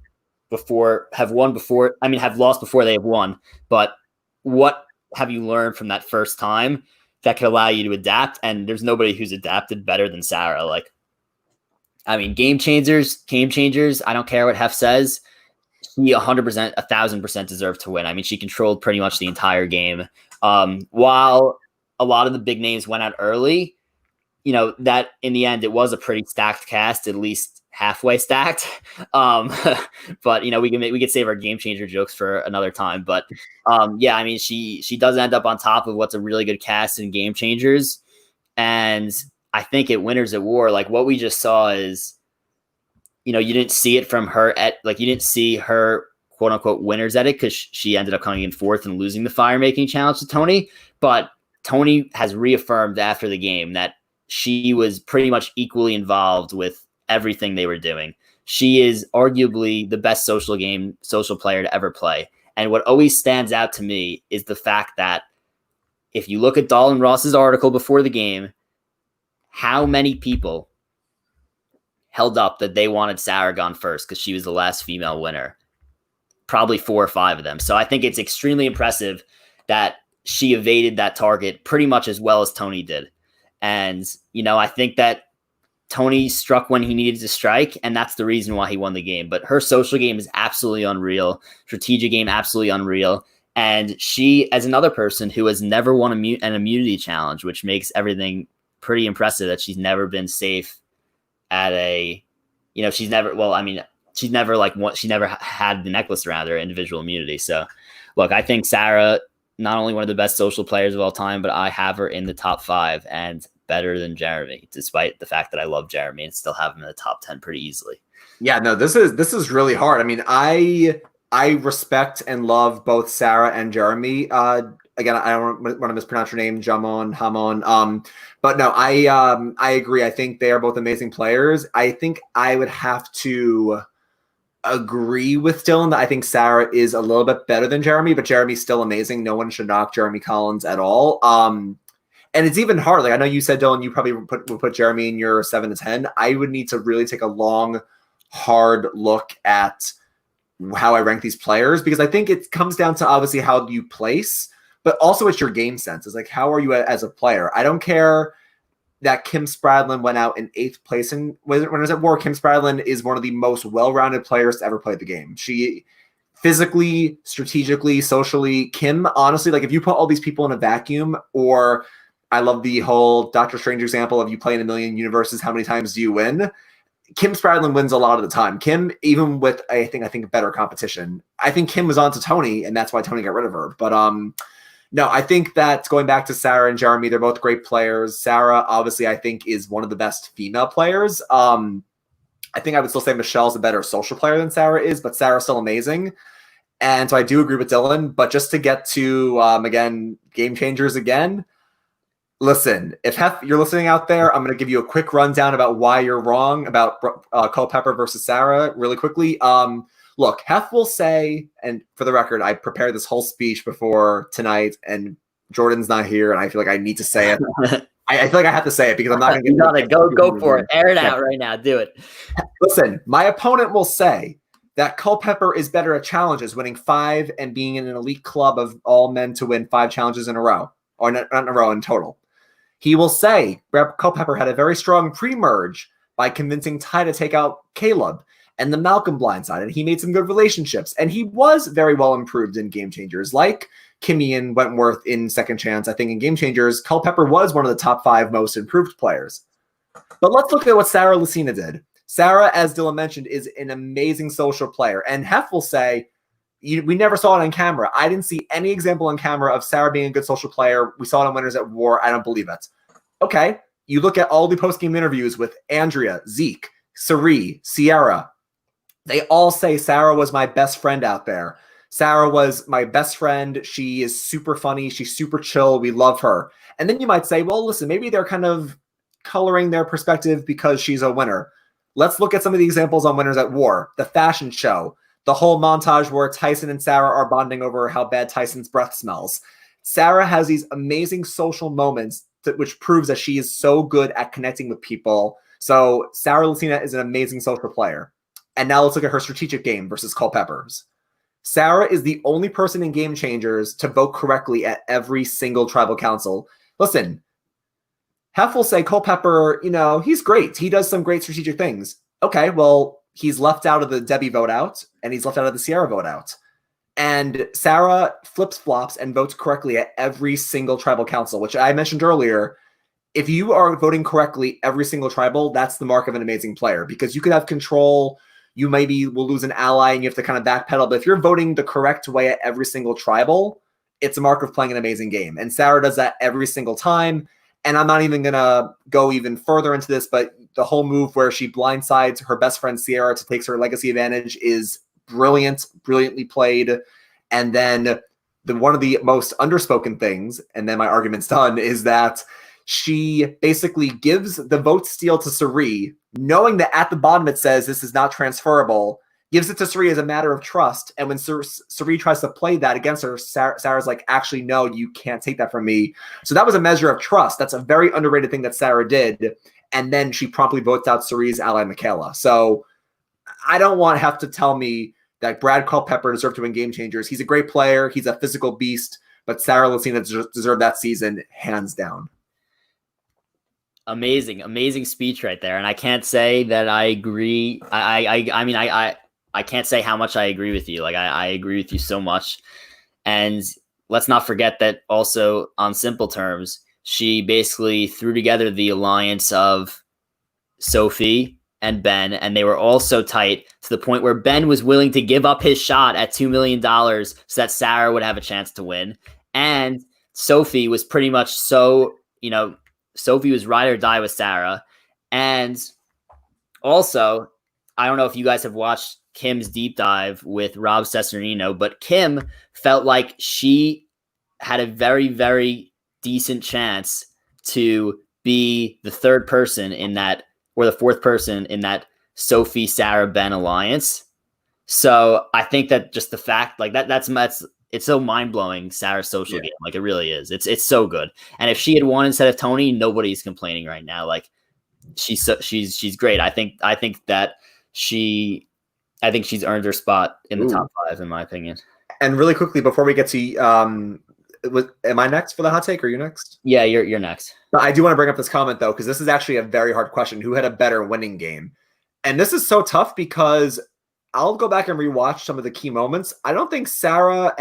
before they have won. But what have you learned from that first time that could allow you to adapt? And there's nobody who's adapted better than Sarah. Game changers. I don't care what Hef says. He 100%, 1,000% deserved to win. She controlled pretty much the entire game. While a lot of the big names went out early, that in the end, it was a pretty stacked cast, at least halfway stacked. But, we could save our game changer jokes for another time. But she does end up on top of what's a really good cast in Game Changers. And I think at Winners at War, what we just saw is, you didn't see it from her you didn't see her quote unquote winners edit because she ended up coming in fourth and losing the fire making challenge to Tony. But Tony has reaffirmed after the game that she was pretty much equally involved with everything they were doing. She is arguably the best social player to ever play. And what always stands out to me is the fact that if you look at Dahl and Ross's article before the game, how many people held up that they wanted Sarah gone first because she was the last female winner? Probably 4 or 5 of them. So I think it's extremely impressive that she evaded that target pretty much as well as Tony did. And, I think that Tony struck when he needed to strike, and that's the reason why he won the game. But her social game is absolutely unreal. Strategic game, absolutely unreal. And she, as another person who has never won an immunity challenge, which makes everything pretty impressive that she's never been safe at she never had the necklace around her individual immunity. So look, I think Sarah, not only one of the best social players of all time, but I have her in the top 5 and better than Jeremy, despite the fact that I love Jeremy and still have him in the top 10 pretty easily. Yeah, no, this is really hard. I respect and love both Sarah and Jeremy. Again, I don't want to mispronounce your name, Hamon. But no, I agree. I think they are both amazing players. I think I would have to agree with Dylan that I think Sarah is a little bit better than Jeremy, but Jeremy's still amazing. No one should knock Jeremy Collins at all. And it's even hard. I know you said, Dylan, you probably would put Jeremy in your 7 to 10. I would need to really take a long, hard look at how I rank these players, because I think it comes down to obviously how you place, but also it's your game sense. It's how are you as a player? I don't care that Kim Spradlin went out in 8th place in Winners at War. Kim Spradlin is one of the most well-rounded players to ever play the game. She physically, strategically, socially, Kim, honestly, if you put all these people in a vacuum, or I love the whole Doctor Strange example of you play in a million universes, how many times do you win? Kim Spradlin wins a lot of the time. Kim, even with, I think better competition, I think Kim was on to Tony, and that's why Tony got rid of her. But no, I think that going back to Sarah and Jeremy, they're both great players. Sarah, obviously, I think is one of the best female players. I think I would still say Michelle's a better social player than Sarah is, but Sarah's still amazing. And so I do agree with Dylan. But just to get to, again, Game Changers again, listen, if Hef, you're listening out there, I'm going to give you a quick rundown about why you're wrong about Culpepper versus Sarah really quickly. Look, Hef will say, and for the record, I prepared this whole speech before tonight, and Jordan's not here, and I feel like I need to say it. I feel like I have to say it because I'm not going to get it. Go for it. Air it out right now. Do it. Listen, my opponent will say that Culpepper is better at challenges, winning 5 and being in an elite club of all men to win 5 challenges in a row, or not in a row in total. He will say Culpepper had a very strong pre-merge by convincing Ty to take out Caleb and the Malcolm blindside, and he made some good relationships. And he was very well improved in Game Changers, like Kimmy and Wentworth in Second Chance. I think in Game Changers, Culpepper was one of the top 5 most improved players. But let's look at what Sarah Lacina did. Sarah, as Dylan mentioned, is an amazing social player. And Hef will say we never saw it on camera. I didn't see any example on camera of Sarah being a good social player. We saw it on Winners at War. I don't believe it. Okay, you look at all the post-game interviews with Andrea, Zeke, Cirie, Sierra. They all say Sarah was my best friend out there. Sarah was my best friend. She is super funny. She's super chill. We love her. And then you might say, well, listen, maybe they're kind of coloring their perspective because she's a winner. Let's look at some of the examples on Winners at War. The fashion show. The whole montage where Tyson and Sarah are bonding over how bad Tyson's breath smells. Sarah has these amazing social moments which proves that she is so good at connecting with people. So Sarah Lacina is an amazing social player. And now let's look at her strategic game versus Culpepper's. Sarah is the only person in Game Changers to vote correctly at every single tribal council. Listen, Hef will say Culpepper, he's great. He does some great strategic things. Okay, well, he's left out of the Debbie vote out, and he's left out of the Sierra vote out. And Sarah flips-flops and votes correctly at every single tribal council, which I mentioned earlier. If you are voting correctly every single tribal, that's the mark of an amazing player, because you could have control. You maybe will lose an ally and you have to kind of backpedal. But if you're voting the correct way at every single tribal, it's a mark of playing an amazing game. And Sarah does that every single time. And I'm not even going to go even further into this, but the whole move where she blindsides her best friend Sierra to take her legacy advantage is brilliantly played. And then one of the most underspoken things, and then my argument's done, is that she basically gives the vote steal to Cirie, knowing that at the bottom it says this is not transferable, gives it to Cirie as a matter of trust. And when Cirie tries to play that against her, Sarah's like, actually, no, you can't take that from me. So that was a measure of trust. That's a very underrated thing that Sarah did. And then she promptly votes out Cirie's ally, Michaela. So I don't want to have to tell me that Brad Culpepper deserved to win Game Changers. He's a great player. He's a physical beast. But Sarah Lacina deserved that season, hands down. Amazing speech right there. And I can't say that I agree. I can't say how much I agree with you. Like I agree with you so much. And let's not forget that also on simple terms, she basically threw together the alliance of Sophie and Ben, and they were all so tight to the point where Ben was willing to give up his shot at $2 million so that Sarah would have a chance to win. And Sophie was pretty much Sophie was ride or die with Sarah. And also, I don't know if you guys have watched Kim's deep dive with Rob Cesarino, but Kim felt like she had a very, very decent chance to be the third person in that, or the fourth person in that Sophie, Sarah, Ben alliance. So I think that just the fact like that's it's so mind blowing. Sarah's social game, like it really is. It's so good. And if she had won instead of Tony, nobody's complaining right now. Like she's great. I think that she's earned her spot in the top 5 in my opinion. And really quickly before we get to am I next for the hot take or you next? Yeah, you're next. But I do want to bring up this comment though, because this is actually a very hard question. Who had a better winning game? And this is so tough because I'll go back and rewatch some of the key moments. I don't think Sarah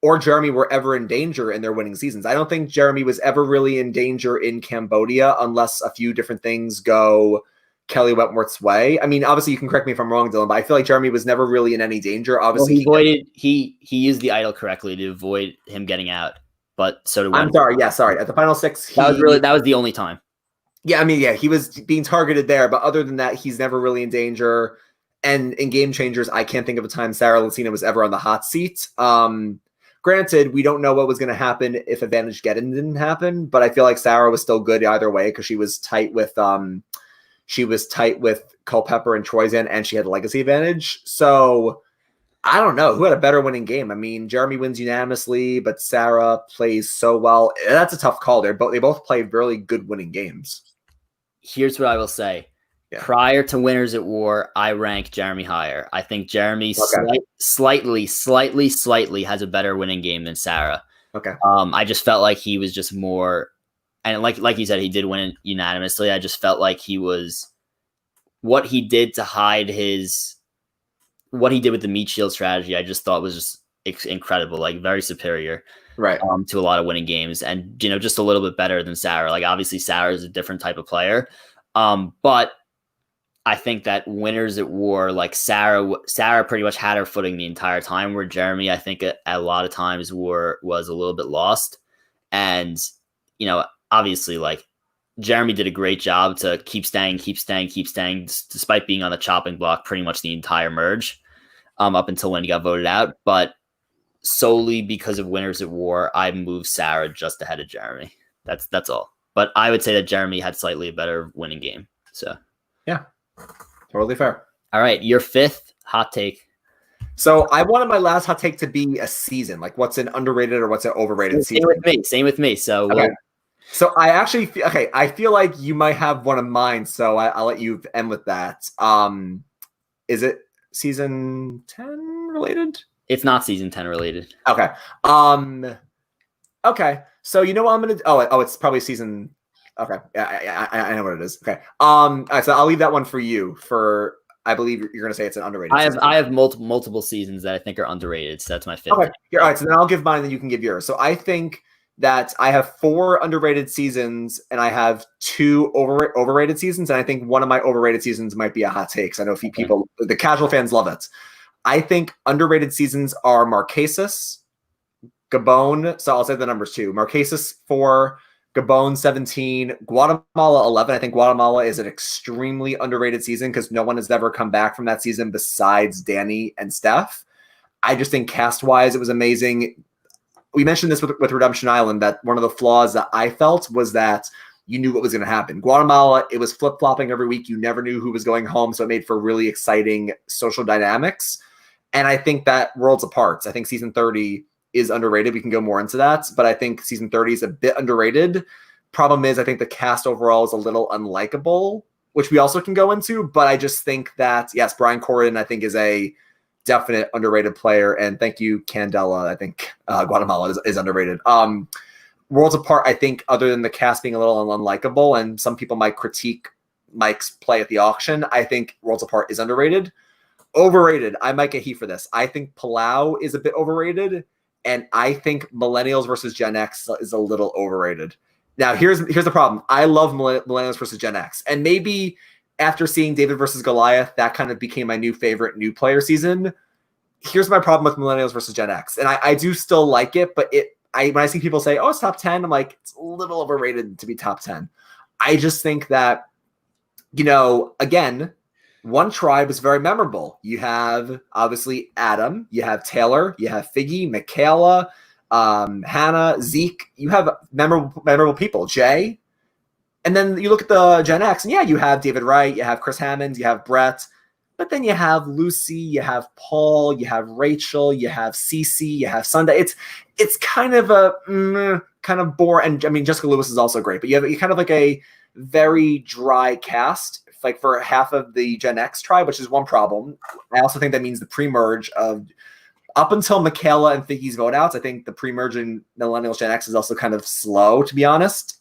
or Jeremy were ever in danger in their winning seasons. I don't think Jeremy was ever really in danger in Cambodia unless a few different things go Kelly Wentworth's way. I mean, obviously you can correct me if I'm wrong, Dylan, but I feel like Jeremy was never really in any danger. Obviously, he used the idol correctly to avoid him getting out, but so did I'm sorry. Yeah, sorry. At the final 6, that was the only time. Yeah, I mean, yeah, he was being targeted there, but other than that, he's never really in danger. And in Game Changers, I can't think of a time Sarah Lacina was ever on the hot seat. Granted, we don't know what was going to happen if Advantage Geddon didn't happen, but I feel like Sarah was still good either way because she was tight with Culpepper and Troyzan, and she had Legacy Advantage. So I don't know who had a better winning game. I mean, Jeremy wins unanimously, but Sarah plays so well. That's a tough call there, but they both play really good winning games. Here's what I will say. Yeah. Prior to Winners at War, I rank Jeremy higher. I think Jeremy slightly has a better winning game than Sarah. Okay. I just felt like he was just more, and like you said, he did win unanimously. I just felt like he was what he did to hide what he did with the meat shield strategy. I just thought was just incredible, like very superior, right? To a lot of winning games, and just a little bit better than Sarah. Like obviously Sarah is a different type of player, but I think that winners at war, like Sarah pretty much had her footing the entire time, where Jeremy, I think a lot of times was a little bit lost. And, obviously, like, Jeremy did a great job to keep staying, despite being on the chopping block pretty much the entire merge, up until when he got voted out. But solely because of winners at war, I moved Sarah just ahead of Jeremy. That's all. But I would say that Jeremy had slightly a better winning game. So yeah, totally fair. All right, your fifth hot take. So I wanted my last hot take to be a season, like what's an underrated or what's an overrated season. Same with me. So okay. So I actually I feel like you might have one of mine. So I'll let you end with that. Is it season 10 related? It's not season 10 related. Okay. Okay. So you know what I'm gonna? Oh, it's probably season. Okay. I know what it is. Okay. All right, so I'll leave that one for you. I believe you're gonna say it's an underrated. I have multiple seasons that I think are underrated. So that's my fifth. Okay. All right. So then I'll give mine, then you can give yours. So I think that I have 4 underrated seasons and I have 2 overrated seasons, and I think one of my overrated seasons might be a hot take. I know a few people, the casual fans, love it. I think underrated seasons are Marquesas, Gabon. So I'll say the numbers too. Marquesas 4, Gabon 17, Guatemala 11. I think Guatemala is an extremely underrated season because no one has ever come back from that season besides Danny and Steph. I just think cast-wise, it was amazing. We mentioned this with Redemption Island, that one of the flaws that I felt was that you knew what was going to happen. Guatemala, it was flip-flopping every week. You never knew who was going home, so it made for really exciting social dynamics. And I think that Worlds Apart, I think season 30 is underrated. We can go more into that, but I think season 30 is a bit underrated. Problem is, I think the cast overall is a little unlikable, which we also can go into, but I just think that, yes, Brian Corridon, I think, is a definite underrated player, and thank you, Candela. I think Guatemala is underrated. Worlds Apart, I think, other than the cast being a little unlikable, and some people might critique Mike's play at the auction, I think Worlds Apart is underrated. Overrated, I might get heat for this. I think Palau is a bit overrated, and I think Millennials versus Gen X is a little overrated. Now, here's the problem. I love Millennials versus Gen X, and maybe after seeing David versus Goliath, that kind of became my new favorite new player season. Here's my problem with Millennials versus Gen X. And I do still like it, but when I see people say, oh, it's top 10, I'm like, it's a little overrated to be top 10. I just think that, again, one tribe is very memorable. You have, obviously, Adam. You have Taylor. You have Figgy, Michaela, Hannah, Zeke. You have memorable people. Jay. And then you look at the Gen X, and yeah, you have David Wright, you have Chris Hammond, you have Brett, but then you have Lucy, you have Paul, you have Rachel, you have Cece, you have Sunday. It's kind of a kind of bore, and I mean Jessica Lewis is also great, but you kind of like a very dry cast, like for half of the Gen X tribe, which is one problem. I also think that means the pre-merge of up until Michaela and Figgy's vote outs. I think the pre-merge in Millennials Gen X is also kind of slow, to be honest.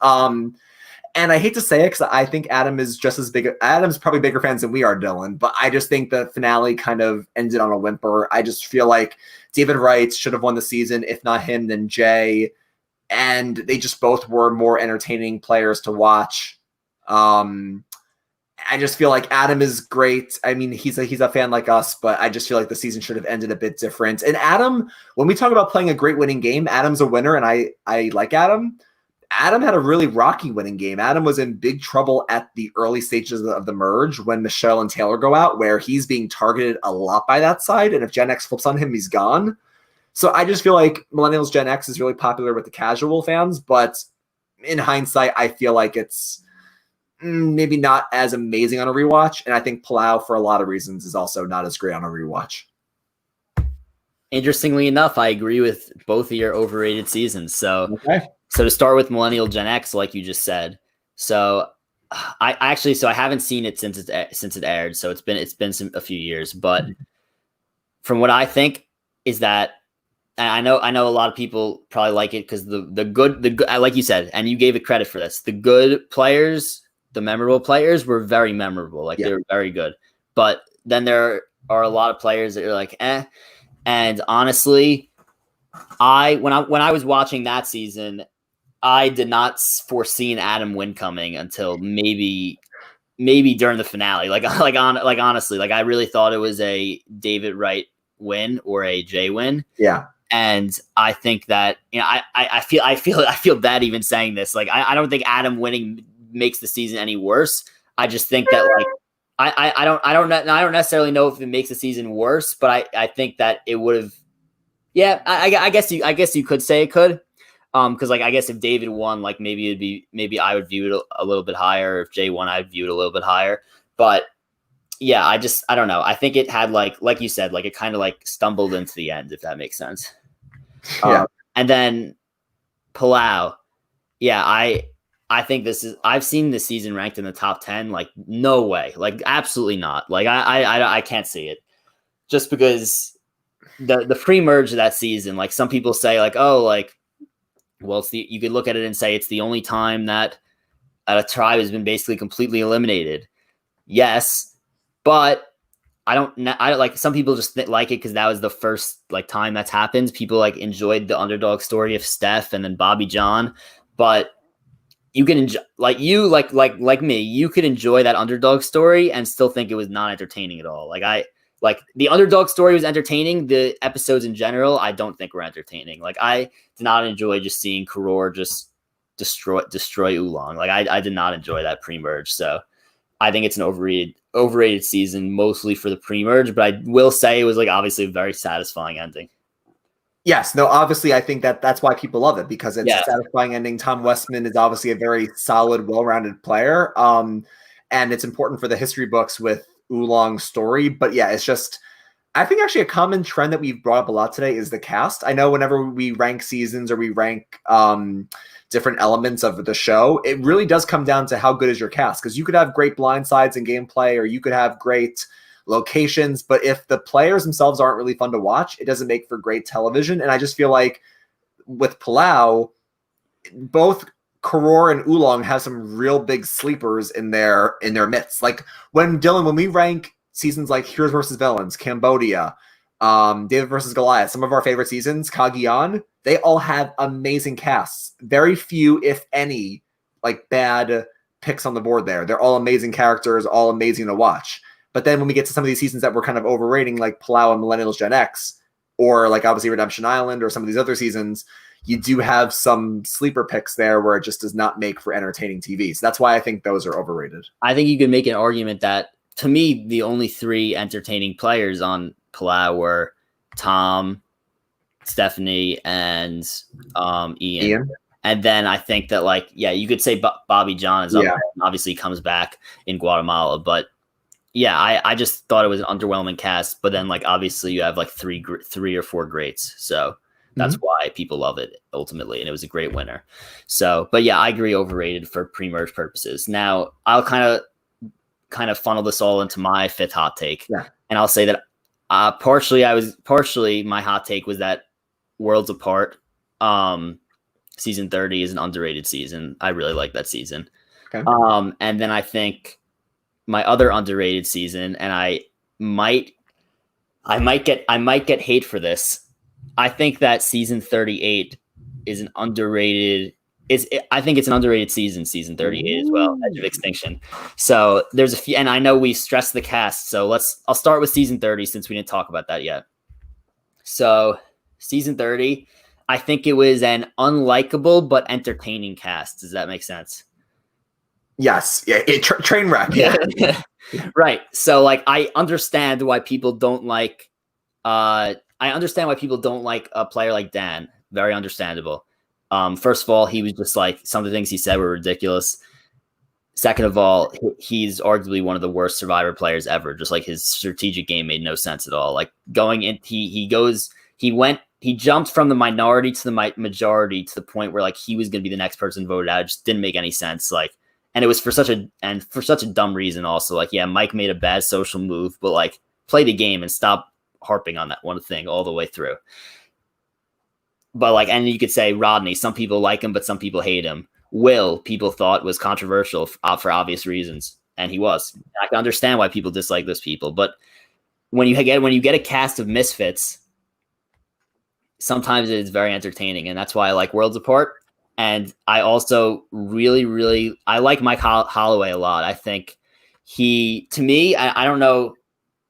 And I hate to say it because I think Adam is just as big. Adam's probably bigger fans than we are, Dylan. But I just think the finale kind of ended on a whimper. I just feel like David Wright should have won the season. If not him, then Jay. And they just both were more entertaining players to watch. I just feel like Adam is great. I mean, he's a fan like us, but I just feel like the season should have ended a bit different. And Adam, when we talk about playing a great winning game, Adam's a winner, and I like Adam. Adam had a really rocky winning game. Adam was in big trouble at the early stages of the merge when Michelle and Taylor go out, where he's being targeted a lot by that side. And if Gen X flips on him, he's gone. So I just feel like Millennials Gen X is really popular with the casual fans. But in hindsight, I feel like it's maybe not as amazing on a rewatch. And I think Palau, for a lot of reasons, is also not as great on a rewatch. Interestingly enough, I agree with both of your overrated seasons. So to start with Millennial Gen X, like you just said, so I haven't seen it since it aired, so it's been a few years. But from what I think is that, and I know a lot of people probably like it because the good, like you said, and you gave it credit for this. The good players, the memorable players, were very memorable. Like they were very good. But then there are a lot of players that are like, eh. And honestly, when I was watching that season, I did not foresee an Adam win coming until maybe maybe during the finale. Honestly, like I really thought it was a David Wright win or a Jay win. Yeah. And I think that, I feel bad even saying this. Like, I don't think Adam winning makes the season any worse. I just think that, like, I don't necessarily know if it makes the season worse, but I think that it would have. Yeah, I guess you could say it could. Because, like, I guess if David won, like, maybe I would view it a little bit higher. If Jay won, I'd view it a little bit higher. But yeah, I don't know. I think it had like you said, like, it kind of like stumbled into the end, if that makes sense. Yeah. And then Palau. Yeah, I think I've seen this season ranked in the top 10. Like, no way. Like, absolutely not. Like, I can't see it. Just because the pre-merge of that season, like, some people say, like, oh, like, well, you could look at it and say it's the only time that a tribe has been basically completely eliminated. Yes, but I don't like, some people just like it because that was the first, like, time that's happened. People, like, enjoyed the underdog story of Steph and then Bobby John, but you can enjoy, like me, you could enjoy that underdog story and still think it was not entertaining at all. Like the underdog story was entertaining. The episodes in general, I don't think were entertaining. Like, I did not enjoy just seeing Karor just destroy Oolong. Like, I did not enjoy that pre-merge. So I think it's an overrated season, mostly for the pre-merge. But I will say it was, like, obviously a very satisfying ending. Yes, no, obviously I think that's why people love it, because it's a satisfying ending. Tom Westman is obviously a very solid, well-rounded player. And it's important for the history books with Oolong's story. But yeah, it's just, I think actually a common trend that we've brought up a lot today is the cast. I know whenever we rank seasons or we rank different elements of the show, it really does come down to how good is your cast. Because you could have great blind sides and gameplay, or you could have great locations, but if the players themselves aren't really fun to watch, it doesn't make for great television. And I just feel like with Palau, both Karor and Oolong have some real big sleepers in their midst. Like, when we rank seasons like Heroes versus Villains, Cambodia, David versus Goliath, some of our favorite seasons, Cagayan, they all have amazing casts. Very few, if any, like, bad picks on the board there. They're all amazing characters, all amazing to watch. But then when we get to some of these seasons that we're kind of overrating, like Palau and Millennials Gen X, or like obviously Redemption Island, or some of these other seasons, you do have some sleeper picks there where it just does not make for entertaining TV. So that's why I think those are overrated. I think you could make an argument that, to me, the only three entertaining players on Palau were Tom, Stephanie, and Ian. And then I think that, like, yeah, you could say Bobby John is up, obviously comes back in Guatemala, but yeah, I just thought it was an underwhelming cast. But then, like, obviously you have like three or four greats, so that's why people love it ultimately, and it was a great winner. So, but yeah, I agree, overrated for pre-merge purposes. Now I'll kind of funnel this all into my fifth hot take, and I'll say that partially my hot take was that Worlds Apart, season 30 is an underrated season. I really like that season. Okay. And then I think my other underrated season, and I might get hate for this. I think that season 38 is an underrated. I think it's an underrated season 38 as well, Edge of Extinction. So there's a few, and I know we stressed the cast. So I'll start with season 30 since we didn't talk about that yet. So season 30, I think it was an unlikable but entertaining cast. Does that make sense? Yes. Yeah. Train wreck. Yeah. Right. So, like, I understand why people don't like. I understand why people don't like a player like Dan. Very understandable. First of all, he was just, like, some of the things he said were ridiculous. Second of all, he's arguably one of the worst Survivor players ever. Just, like, his strategic game made no sense at all. Like, going in, he jumped from the minority to the majority to the point where, like, he was going to be the next person voted out. It just didn't make any sense. Like, and it was for such a dumb reason also. Like, yeah, Mike made a bad social move, but, like, play the game and stop harping on that one thing all the way through. But, like, and you could say Rodney, some people like him, but some people hate him. Will, people thought was controversial for obvious reasons, and he was. I can understand why people dislike those people, but when you get a cast of misfits, sometimes it is very entertaining, and that's why I like Worlds Apart. And I also really, really, I like Mike Holloway a lot. I think to me, I don't know.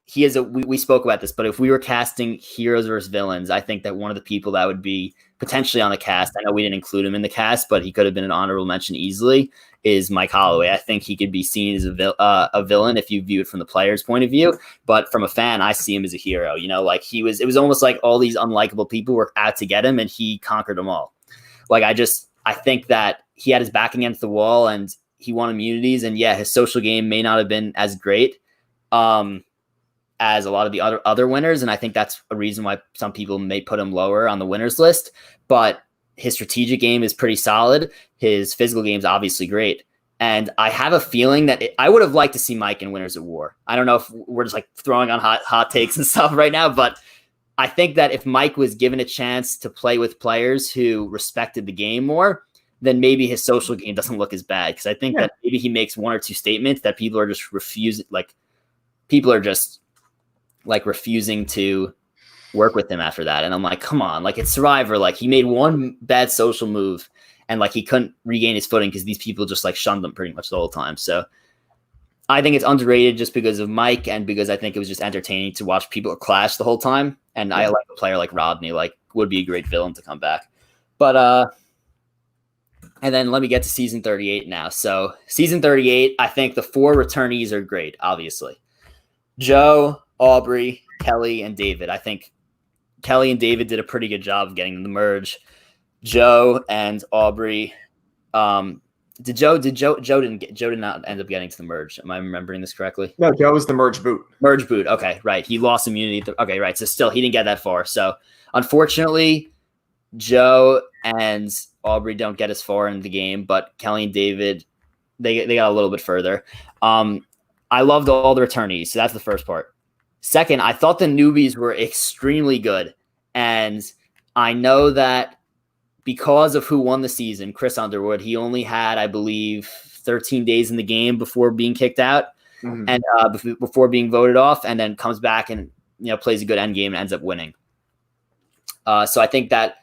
He is we spoke about this, but if we were casting heroes versus villains, I think that one of the people that would be potentially on the cast, I know we didn't include him in the cast, but he could have been an honorable mention easily, is Mike Holloway. I think he could be seen as a villain if you view it from the player's point of view, but from a fan, I see him as a hero. Like it was almost like all these unlikable people were out to get him, and he conquered them all. Like I think that he had his back against the wall, and he won immunities, and yeah, his social game may not have been as great as a lot of the other winners, and I think that's a reason why some people may put him lower on the winners list. But his strategic game is pretty solid. His physical game is obviously great, and I have a feeling that I would have liked to see Mike in Winners at War. I don't know if we're just like throwing on hot takes and stuff right now, but I think that if Mike was given a chance to play with players who respected the game more, then maybe his social game doesn't look as bad. Because I think that maybe he makes one or two statements that people are just refusing. Like people are just like refusing to work with him after that. And I'm like, come on, like it's Survivor. Like he made one bad social move and like he couldn't regain his footing because these people just like shunned him pretty much the whole time. So I think it's underrated just because of Mike and because I think it was just entertaining to watch people clash the whole time. And I like a player like Rodney, like would be a great villain to come back. But and then let me get to season 38 now. So season 38, I think the 4 returnees are great, obviously. Joe, Aubrey, Kelly, and David. I think Kelly and David did a pretty good job of getting them to merge. Joe and Aubrey. Joe did not end up getting to the merge. Am I remembering this correctly? No, Joe was the merge boot. Merge boot. Okay, right. He lost immunity. Okay, right. So still, he didn't get that far. So unfortunately, Joe and Aubrey don't get as far in the game, but Kelly and David, they got a little bit further. I loved all the returnees. So that's the first part. Second, I thought the newbies were extremely good. And I know that because of who won the season, Chris Underwood, he only had, I believe, 13 days in the game before being kicked out and before being voted off, and then comes back and plays a good end game and ends up winning. So I think that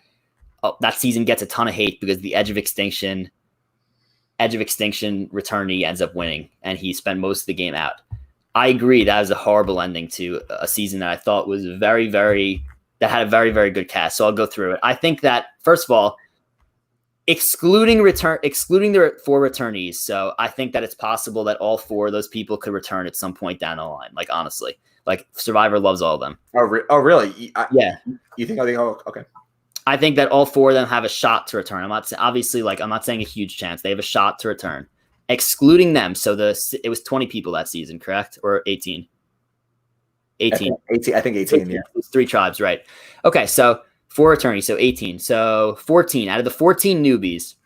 that season gets a ton of hate because the Edge of Extinction returnee ends up winning, and he spent most of the game out. I agree that was a horrible ending to a season that I thought was that had a very, very good cast. So I'll go through it. I think that, first of all, excluding the 4 returnees, so I think that it's possible that all 4 of those people could return at some point down the line. Like, honestly. Like, Survivor loves all of them. Oh, really? Yeah. You think? Oh, okay. I think that all 4 of them have a shot to return. I'm not saying a huge chance. They have a shot to return. Excluding them, so it was 20 people that season, correct? Or 18? 18. I think 18, yeah. It was 3 tribes, right. Okay, so 4 attorneys, so 18. So 14. Out of the 14 newbies,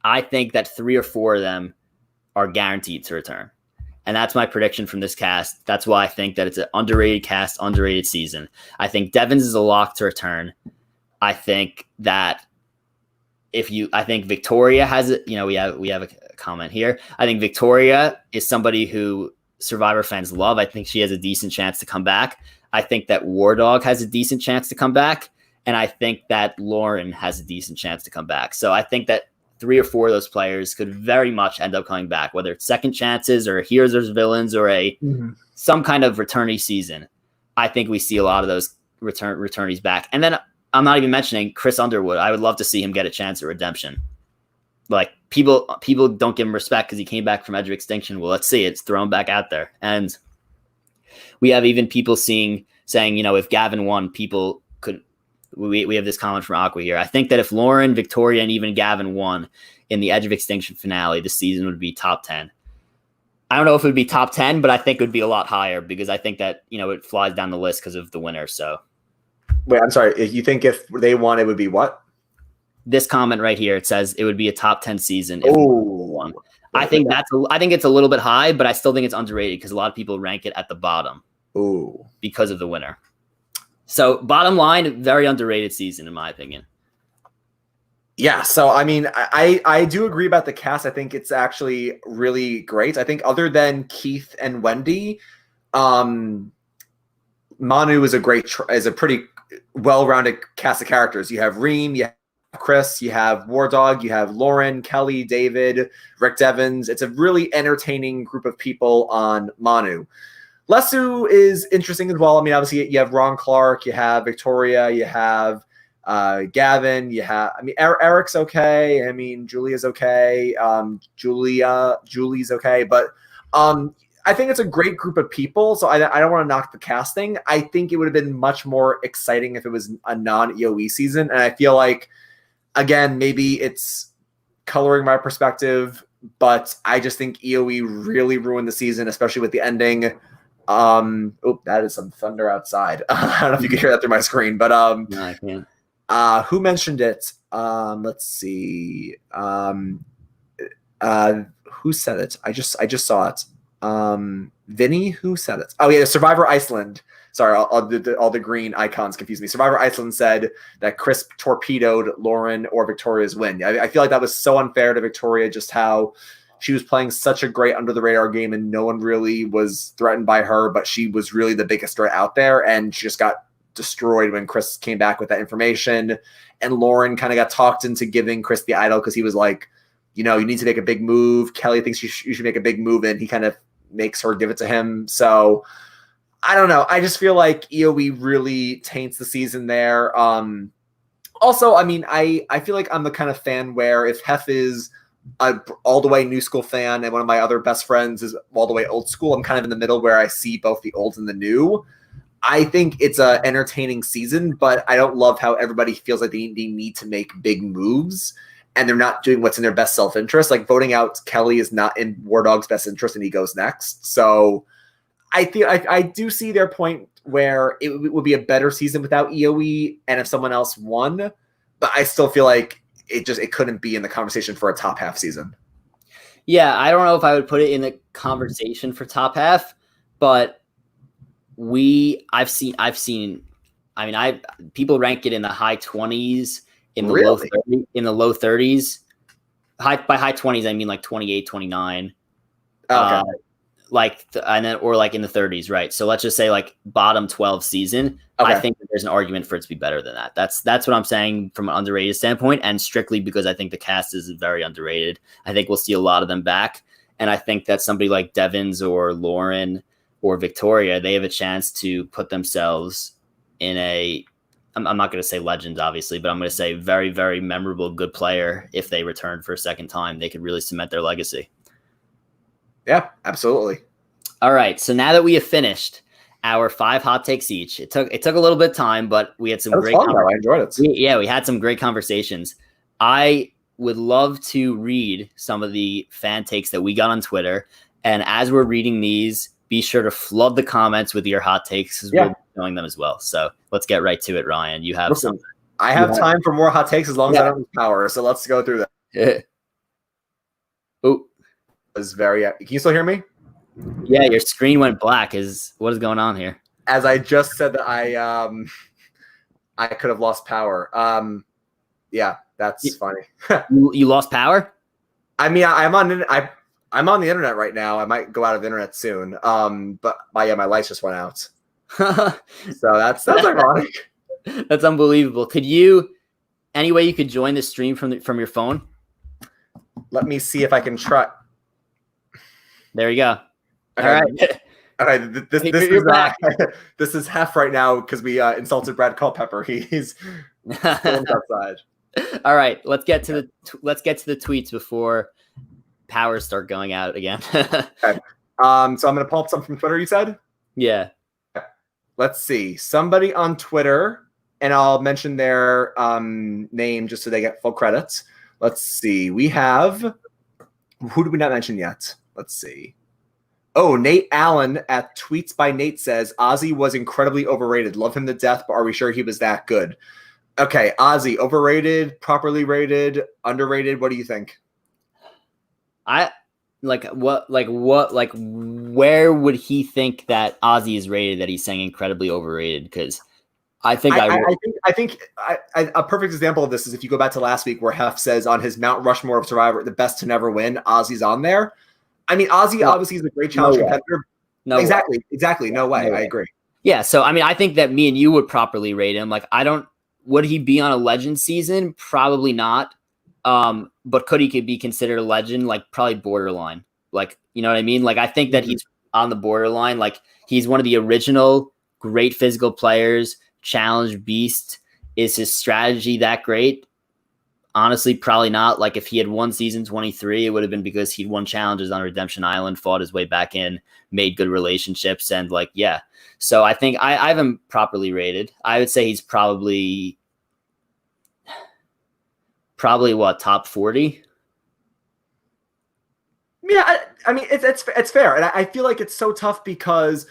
I think that 3 or 4 of them are guaranteed to return. And that's my prediction from this cast. That's why I think that it's an underrated cast, underrated season. I think Devins is a lock to return. I think that I think Victoria has it. We have a comment here. I think Victoria is somebody who Survivor fans love. I think she has a decent chance to come back. I think that War Dog has a decent chance to come back. And I think that Lauren has a decent chance to come back. So I think that 3 or 4 of those players could very much end up coming back, whether it's second chances or heroes versus villains or some kind of returnee season. I think we see a lot of those returnees back. And then I'm not even mentioning Chris Underwood. I would love to see him get a chance at redemption. Like people don't give him respect because he came back from Edge of Extinction. Well, let's see, it's thrown back out there. And we have even people saying, if Gavin won, people could. We have this comment from Aqua here. I think that if Lauren, Victoria, and even Gavin won in the Edge of Extinction finale, the season would be top 10. I don't know if it would be top 10, but I think it would be a lot higher because I think that it flies down the list because of the winner. So. Wait, I'm sorry. You think if they won, it would be what? This comment right here, it says it would be a top 10 season if won. I think it's a little bit high, but I still think it's underrated because a lot of people rank it at the bottom. Ooh. Because of the winner. So bottom line, very underrated season in my opinion. Yeah, so I mean, I do agree about the cast. I think it's actually really great. I think other than Keith and Wendy, Manu is a pretty well-rounded cast of characters. You have Reem, you Chris, you have War Dog, you have Lauren, Kelly, David, Rick Devins. It's a really entertaining group of people on Manu. Lesu is interesting as well. I mean, obviously you have Ron Clark, you have Victoria, you have Gavin, you have, I mean, Eric's okay. I mean, Julia's okay. Julie's okay. But I think it's a great group of people. So I don't want to knock the casting. I think it would have been much more exciting if it was a non-EOE season. And I feel like, again, maybe it's coloring my perspective, but I just think EOE really ruined the season, especially with the ending. Oh, that is some thunder outside. I don't know if you can hear that through my screen, but no, I can't. Who mentioned it? Let's see. Who said it? I just saw it. Vinny, who said it? Oh yeah, Survivor Iceland. Sorry, all the green icons confuse me. Survivor Iceland said that Chris torpedoed Lauren or Victoria's win. I feel like that was so unfair to Victoria, just how she was playing such a great under-the-radar game and no one really was threatened by her, but she was really the biggest threat out there, and she just got destroyed when Chris came back with that information. And Lauren kind of got talked into giving Chris the idol because he was like, you need to make a big move. Kelly thinks you should make a big move, and he kind of makes her give it to him. So I don't know. I just feel like EOE really taints the season there. Also, I mean, I feel like I'm the kind of fan where if Hef is a all the way new school fan and one of my other best friends is all the way old school, I'm kind of in the middle where I see both the old and the new. I think it's a entertaining season, but I don't love how everybody feels like they need to make big moves and they're not doing what's in their best self-interest. Like voting out Kelly is not in War Dog's best interest and he goes next. So I feel I do see their point where it would be a better season without EOE and if someone else won, but I still feel like it couldn't be in the conversation for a top half season. Yeah, I don't know if I would put it in the conversation for top half, but I've seen people rank it in the high 20s, in the low 30s. By high 20s I mean like 28, 29. Okay. Or like in the 30s, right? So let's just say like bottom 12 season. Okay. I think that there's an argument for it to be better than that. That's what I'm saying from an underrated standpoint, and strictly because I think the cast is very underrated. I think we'll see a lot of them back, and I think that somebody like Devins or Lauren or Victoria, they have a chance to put themselves in I'm not going to say legends, obviously, but I'm going to say very, very memorable, good player. If they return for a second time, they could really cement their legacy. Yeah, absolutely. All right. So now that we have finished our 5 hot takes each, it took a little bit of time, but we had some great. Fun, I enjoyed it. We had some great conversations. I would love to read some of the fan takes that we got on Twitter. And as we're reading these, be sure to flood the comments with your hot takes because we'll be showing them as well. So let's get right to it, Ryan. You have some. I have time for more hot takes as long as I don't lose power. So let's go through that. Oh. Was very. Can you still hear me? Yeah, your screen went black. What is going on here? As I just said that I could have lost power. Yeah, that's funny. You lost power? I mean, I'm on the internet right now. I might go out of the internet soon. But my lights just went out. So that's ironic. That's unbelievable. Any way you could join the stream from your phone? Let me see if I can try. There you go. Okay. All right. This is Hef right now because we insulted Brad Culpepper. He's outside. All right. Let's get to the tweets before powers start going out again. Okay. So I'm gonna pull up something from Twitter. You said? Yeah. Let's see. Somebody on Twitter, and I'll mention their name just so they get full credits. Let's see. We have. Who did we not mention yet? Let's see. Oh, Nate Allen at Tweets by Nate says, Ozzy was incredibly overrated. Love him to death, but are we sure he was that good? Okay, Ozzy, overrated, properly rated, underrated. What do you think? Where would he think that Ozzy is rated that he's saying incredibly overrated? Because I think a perfect example of this is if you go back to last week where Hef says on his Mount Rushmore of Survivor, the best to never win, Ozzy's on there. I mean, Ozzy obviously is a great challenge competitor. No, exactly. No way. I agree. Yeah. So, I mean, I think that me and you would properly rate him. Like, I don't would he be on a legend season? Probably not. But could he be considered a legend? Like probably borderline. Like, you know what I mean? Like I think that he's on the borderline. Like he's one of the original great physical players, challenge beast. Is his strategy that great? Honestly, probably not. Like if he had won season 23, it would have been because he'd won challenges on Redemption Island, fought his way back in, made good relationships, and like, yeah. So I think I have him properly rated. I would say he's probably what, top 40? Yeah, I mean it's fair, and I feel like it's so tough because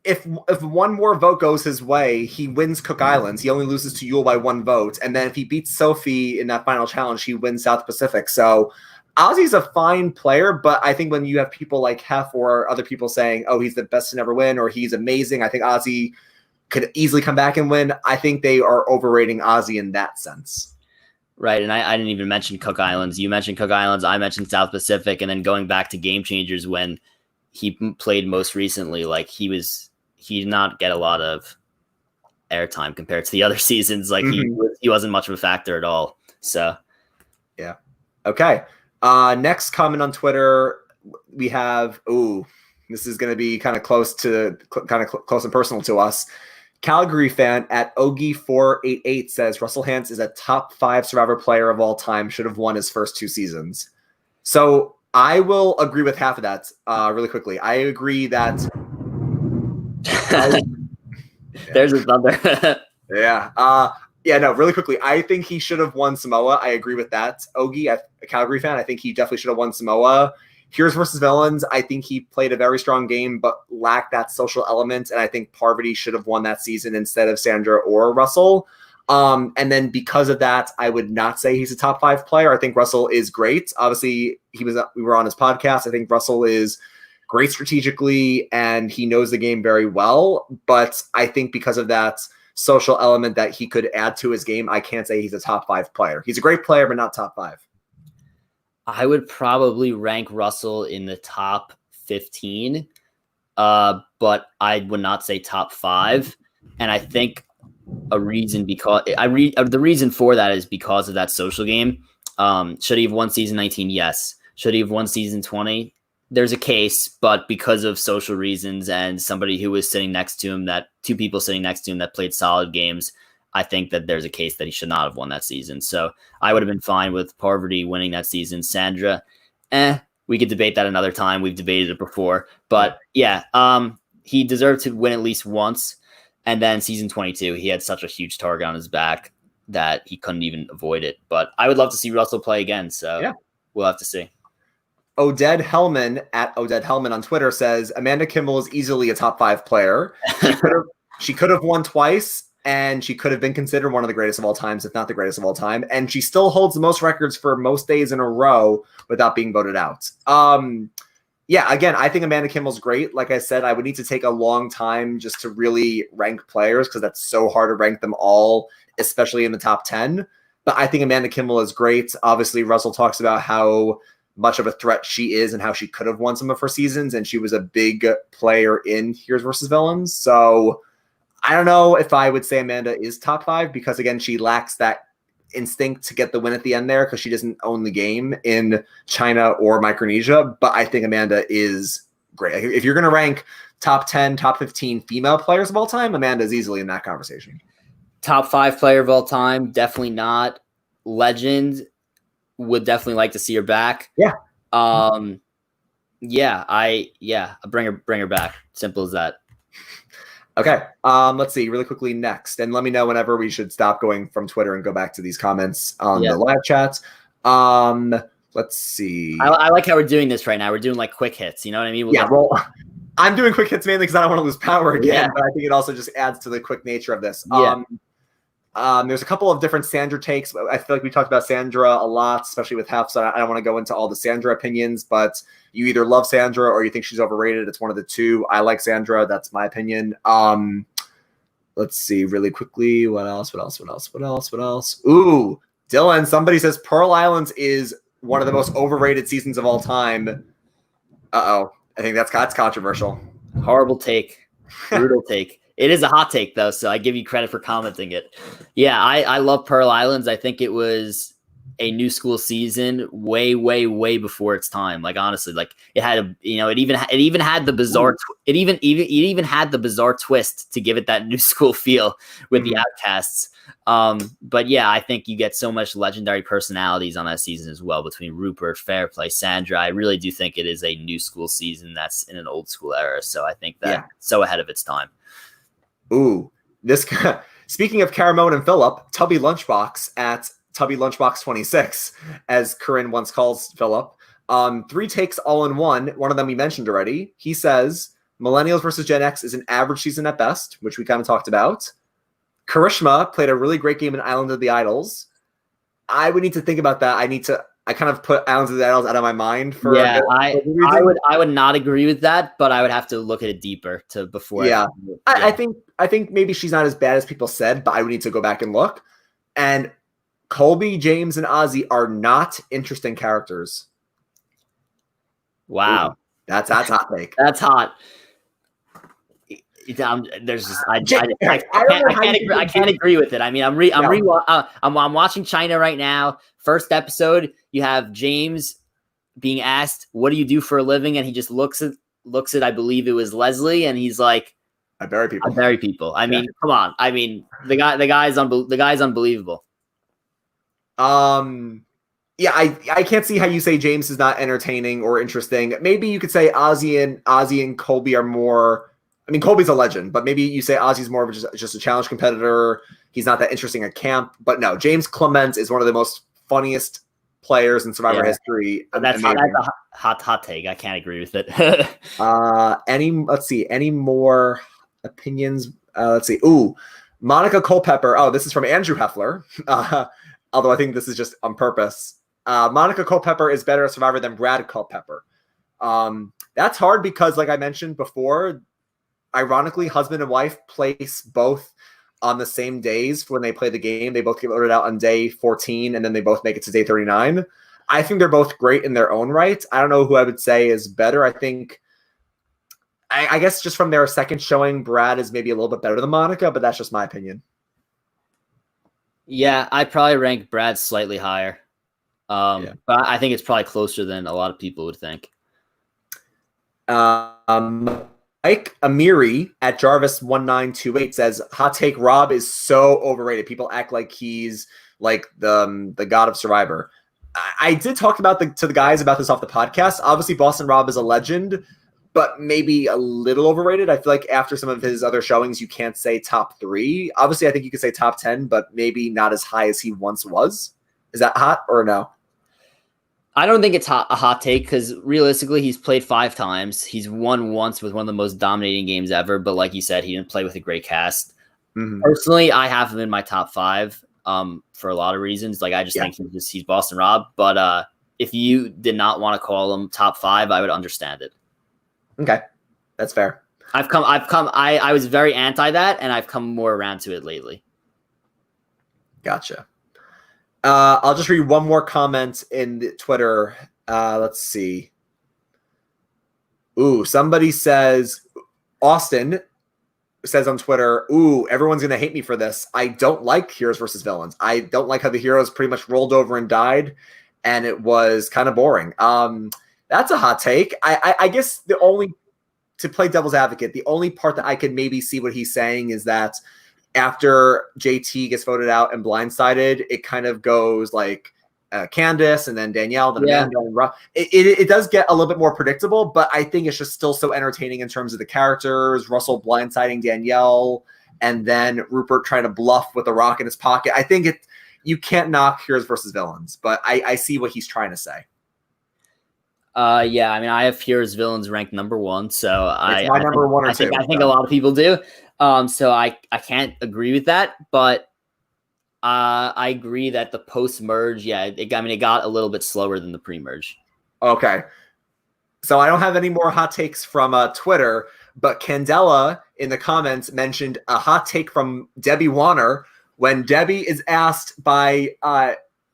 if one more vote goes his way, he wins Cook Islands. He only loses to Yule by 1 vote, and then if he beats Sophie in that final challenge, he wins South Pacific. So Ozzy's a fine player, but I think when you have people like Hef or other people saying, "Oh, he's the best to never win," or "He's amazing," I think Ozzy could easily come back and win. I think they are overrating Ozzy in that sense. Right, and I didn't even mention Cook Islands. You mentioned Cook Islands, I mentioned South Pacific, and then going back to Game Changers when he played most recently, like he did not get a lot of airtime compared to the other seasons. Like he wasn't much of a factor at all. So yeah. Okay. Next comment on Twitter, we have, this is going to be kind of close and personal to us. Calgary fan at Ogie488 says Russell Hantz is a top 5 Survivor player of all time, should have won his first 2 seasons. So I will agree with half of that really quickly. I agree that there's a thunder. Really quickly. I think he should have won Samoa. I agree with that. Ogie, a Calgary fan, I think he definitely should have won Samoa. Heroes versus Villains, I think he played a very strong game, but lacked that social element. And I think Parvati should have won that season instead of Sandra or Russell. And then because of that, I would not say he's a top 5 player. I think Russell is great. Obviously, we were on his podcast. I think Russell is great strategically, and he knows the game very well. But I think because of that social element that he could add to his game, I can't say he's a top 5 player. He's a great player, but not top 5. I would probably rank Russell in the top 15, but I would not say top 5. And I think the reason for that is because of that social game. Should he have won season 19? Yes. Should he have won season 20? There's a case, but because of social reasons and somebody who was sitting next to him, that 2 people sitting next to him that played solid games, I think that there's a case that he should not have won that season. So I would have been fine with Parvati winning that season. Sandra, we could debate that another time. We've debated it before, but yeah, he deserved to win at least once. And then season 22, he had such a huge target on his back that he couldn't even avoid it. But I would love to see Russell play again. So yeah, we'll have to see. Oded Hellman at Oded Hellman on Twitter says Amanda Kimball is easily a top 5 player. She could have won twice, and she could have been considered one of the greatest of all times, if not the greatest of all time. And she still holds the most records for most days in a row without being voted out. Again, I think Amanda Kimball's great. Like I said, I would need to take a long time just to really rank players because that's so hard to rank them all, especially in the top 10. But I think Amanda Kimball is great. Obviously, Russell talks about how much of a threat she is and how she could have won some of her seasons, and she was a big player in Heroes versus Villains. So I don't know if I would say Amanda is top 5 because, again, she lacks that instinct to get the win at the end there because she doesn't own the game in China or Micronesia. But I think Amanda is great. If you're going to rank top 10, top 15 female players of all time, Amanda is easily in that conversation. Top 5 player of all time, definitely not. Legend, would definitely like to see her back. Yeah. Bring her back. Simple as that. Okay. Let's see really quickly next, and let me know whenever we should stop going from Twitter and go back to these comments on the live chat. Let's see. I like how we're doing this right now. We're doing like quick hits. You know what I mean? I'm doing quick hits mainly because I don't want to lose power again, but I think it also just adds to the quick nature of this. There's a couple of different Sandra takes. I feel like we talked about Sandra a lot, especially with Hef, so I don't want to go into all the Sandra opinions, but you either love Sandra or you think she's overrated. It's one of the two. I like Sandra. That's my opinion. Let's see really quickly. What else? Ooh, Dylan, somebody says Pearl Islands is one of the most overrated seasons of all time. I think that's controversial. Horrible take. Brutal take. It is a hot take though, so I give you credit for commenting it. Yeah, I love Pearl Islands. I think it was a new school season way before its time. Like honestly, like it had a it even had the bizarre it even had the bizarre twist to give it that new school feel with the outcasts. But yeah, I think you get so much legendary personalities on that season as well between Rupert, Fairplay, Sandra. I really do think it is a new school season that's in an old school era. So I think that's so ahead of its time. Ooh, speaking of Caramone and Phillip, Tubby Lunchbox at Tubby Lunchbox 26, as Corinne once calls Phillip. 3 takes all in one. One of them we mentioned already. He says Millennials versus Gen X is an average season at best, which we kind of talked about. Karishma played a really great game in Island of the Idols. I would need to think about that. I kind of put Islands of the Idols out of my mind for I would not agree with that, but I would have to look at it deeper before. I think maybe she's not as bad as people said, but I would need to go back and look. And Colby, James, and Ozzy are not interesting characters. Wow. Ooh, that's hot take. That's hot. There's just I can't agree with it. I mean, I'm watching China right now. First episode, you have James being asked, "What do you do for a living?" and he just looks at I believe it was Leslie, and he's like, "I bury people." I bury people. I mean, come on. I mean, the guy's unbelievable. Yeah, I can't see how you say James is not entertaining or interesting. Maybe you could say Ozzy and Colby are more. I mean, Colby's a legend, but maybe you say Ozzy's more of just a challenge competitor. He's not that interesting at camp. But no, James Clement is one of the most funniest players in Survivor history. That's a hot take. I can't agree with it. Any more opinions? Let's see. Ooh, Monica Culpepper. Oh, this is from Andrew Heffler. Although I think this is just on purpose. Monica Culpepper is better at Survivor than Brad Culpepper. That's hard because, like I mentioned before, ironically, husband and wife place both on the same days when they play the game. They both get voted out on day 14, and then they both make it to day 39. I think they're both great in their own right. I don't know who I would say is better. I think, I guess just from their second showing, Brad is maybe a little bit better than Monica, but that's just my opinion. Yeah, I'd probably rank Brad slightly higher. But I think it's probably closer than a lot of people would think. Mike Amiri at Jarvis1928 says, hot take, Rob is so overrated. People act like he's like the god of Survivor. I did talk to the guys about this off the podcast. Obviously, Boston Rob is a legend, but maybe a little overrated. I feel like after some of his other showings, you can't say top 3. Obviously, I think you could say top 10, but maybe not as high as he once was. Is that hot or no? I don't think it's a hot take because realistically, he's played 5 times. He's won once with one of the most dominating games ever. But like you said, he didn't play with a great cast. Mm-hmm. Personally, I have him in my top 5 for a lot of reasons. Like I just think he's Boston Rob. But if you did not want to call him top 5, I would understand it. Okay, that's fair. I was very anti that, and I've come more around to it lately. Gotcha. I'll just read one more comment in Twitter. Let's see. Ooh, somebody says, Austin says on Twitter, ooh, everyone's going to hate me for this. I don't like Heroes versus Villains. I don't like how the heroes pretty much rolled over and died, and it was kind of boring. That's a hot take. I guess to play devil's advocate, the only part that I could maybe see what he's saying is that after JT gets voted out and blindsided, it kind of goes like Candace and then Danielle, then Amanda and Rob. It does get a little bit more predictable, but I think it's just still so entertaining in terms of the characters. Russell blindsiding Danielle and then Rupert trying to bluff with a rock in his pocket. I think you can't knock Heroes versus Villains, but I see what he's trying to say. Yeah, I mean, I have Heroes Villains ranked number 1, so it's my number 1 or 2. I think a lot of people do. So I can't agree with that, but I agree that the post-merge, it got a little bit slower than the pre-merge. Okay. So I don't have any more hot takes from Twitter, but Candela in the comments mentioned a hot take from Debbie Warner when Debbie is asked by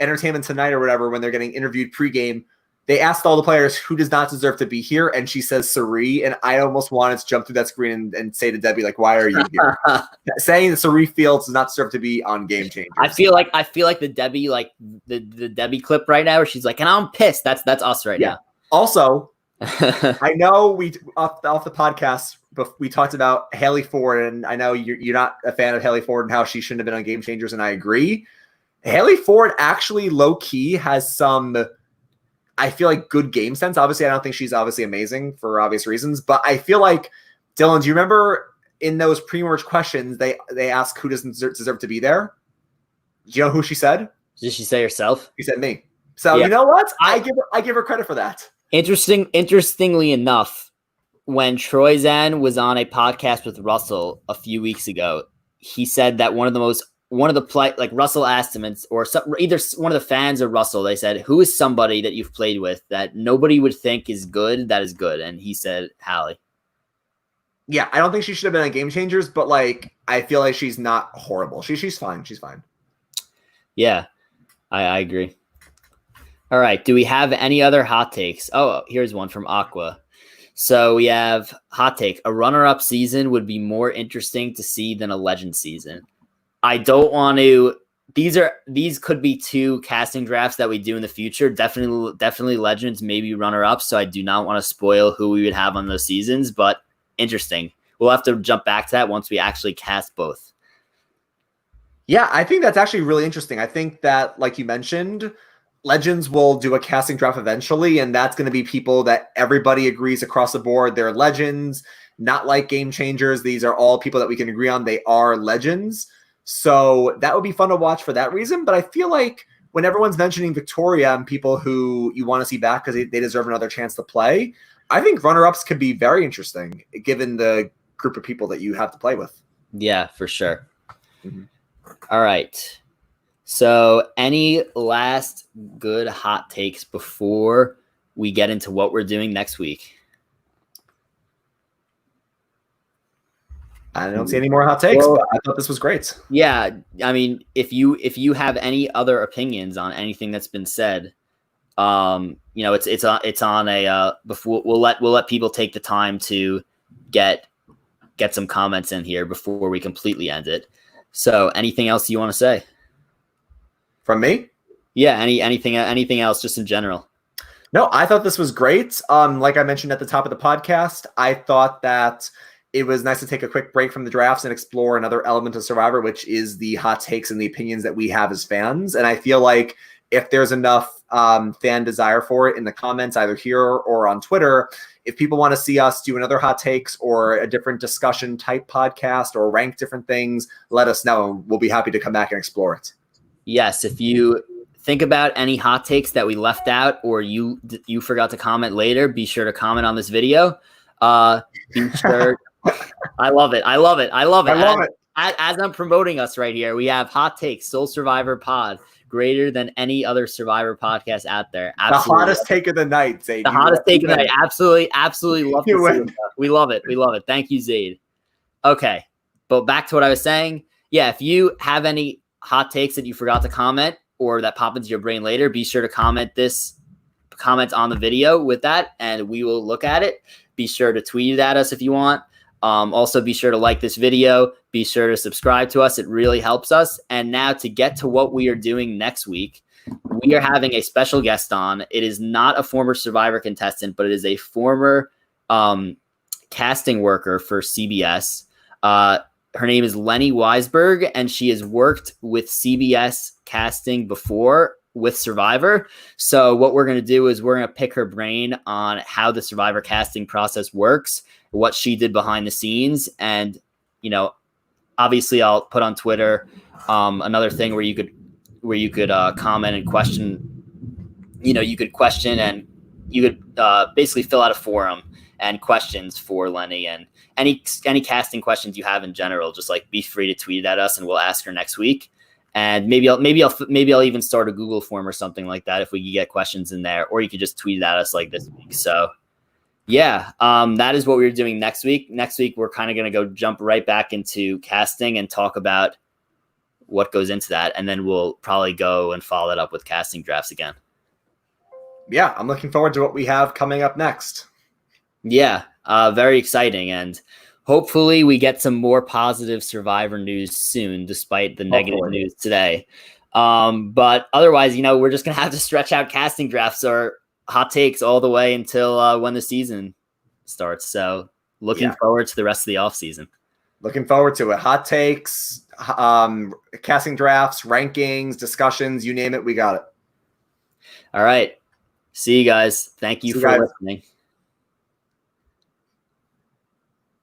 Entertainment Tonight or whatever when they're getting interviewed pregame, they asked all the players who does not deserve to be here, and she says Sari, and I almost wanted to jump through that screen and say to Debbie, like, why are you here? Saying that Sari Fields does not deserve to be on Game Changers. I feel like the Debbie, like the Debbie clip right now where she's like, and I'm pissed. That's us right now. Also, I know we off the podcast, but we talked about Haley Ford, and I know you're not a fan of Haley Ford and how she shouldn't have been on Game Changers, and I agree. Haley Ford actually low key has some, I feel like, good game sense. Obviously, I don't think she's obviously amazing for obvious reasons, but I feel like, Dylan, do you remember in those pre-merge questions they asked who doesn't deserve to be there? Do you know who she said? Did she say herself? She said me. So you know what? I give her credit for that. Interestingly enough, when Troy Zan was on a podcast with Russell a few weeks ago, he said that Russell asked him, or either one of the fans or Russell, they said, who is somebody that you've played with that nobody would think is good, that is good? And he said, Hallie. Yeah, I don't think she should have been on Game Changers, but like, I feel like she's not horrible. She's fine. She's fine. Yeah, I agree. All right. Do we have any other hot takes? Oh, here's one from Aqua. So we have hot take. A runner-up season would be more interesting to see than a legend season. I don't want to. These could be two casting drafts that we do in the future. Definitely legends, maybe runner-ups. So I do not want to spoil who we would have on those seasons, but interesting. We'll have to jump back to that once we actually cast both. Yeah, I think that's actually really interesting. I think that, like you mentioned, Legends will do a casting draft eventually, and that's going to be people that everybody agrees across the board. They're legends, not like Game Changers. These are all people that we can agree on. They are legends. So that would be fun to watch for that reason. But I feel like when everyone's mentioning Victoria and people who you want to see back because they deserve another chance to play, I think runner-ups could be very interesting given the group of people that you have to play with. Yeah, for sure. Mm-hmm. All right. So any last good hot takes before we get into what we're doing next week? I don't see any more hot takes, but I thought this was great. Yeah, I mean, if you have any other opinions on anything that's been said, it's on a before we'll let people take the time to get some comments in here before we completely end it. So anything else you want to say? From me? Yeah, anything else just in general? No, I thought this was great. Like I mentioned at the top of the podcast, I thought that it was nice to take a quick break from the drafts and explore another element of Survivor, which is the hot takes and the opinions that we have as fans. And I feel like if there's enough fan desire for it in the comments, either here or on Twitter, if people want to see us do another hot takes or a different discussion type podcast or rank different things, let us know. We'll be happy to come back and explore it. Yes, if you think about any hot takes that we left out or you forgot to comment later, be sure to comment on this video. Be sure. I love it. As I'm promoting us right here, we have hot takes, Soul Survivor Pod, greater than any other Survivor podcast out there. Absolutely. The hottest take of the night, Zaid. The hottest take of the night. Absolutely love to see it. We love it. Thank you, Zaid. Okay, but back to what I was saying. Yeah, if you have any hot takes that you forgot to comment or that pop into your brain later, be sure to comment on the video with that, and we will look at it. Be sure to tweet it at us if you want. Also, be sure to like this video. Be sure to subscribe to us. It really helps us. And now to get to what we are doing next week, we are having a special guest on. It is not a former Survivor contestant, but it is a former casting worker for CBS. Her name is Lenny Weisberg, and she has worked with CBS casting before with Survivor. So what we're going to do is we're going to pick her brain on how the Survivor casting process works, what she did behind the scenes. And, obviously I'll put on Twitter another thing where you could comment and question, you could question and you could basically fill out a forum and questions for Lenny, and any casting questions you have in general, just like be free to tweet it at us and we'll ask her next week. And maybe I'll even start a Google form or something like that if we could get questions in there, or you could just tweet it at us like this week. So yeah, that is what we're doing next week. Next week, we're kind of going to jump right back into casting and talk about what goes into that. And then we'll probably go and follow it up with casting drafts again. Yeah, I'm looking forward to what we have coming up next. Yeah, very exciting. And hopefully we get some more positive Survivor news soon, despite the negative news today. But otherwise, we're just going to have to stretch out casting drafts or hot takes all the way until when the season starts. So looking forward to the rest of the offseason. Looking forward to it. Hot takes, casting drafts, rankings, discussions, you name it, we got it. All right. See you guys. Thank you for listening.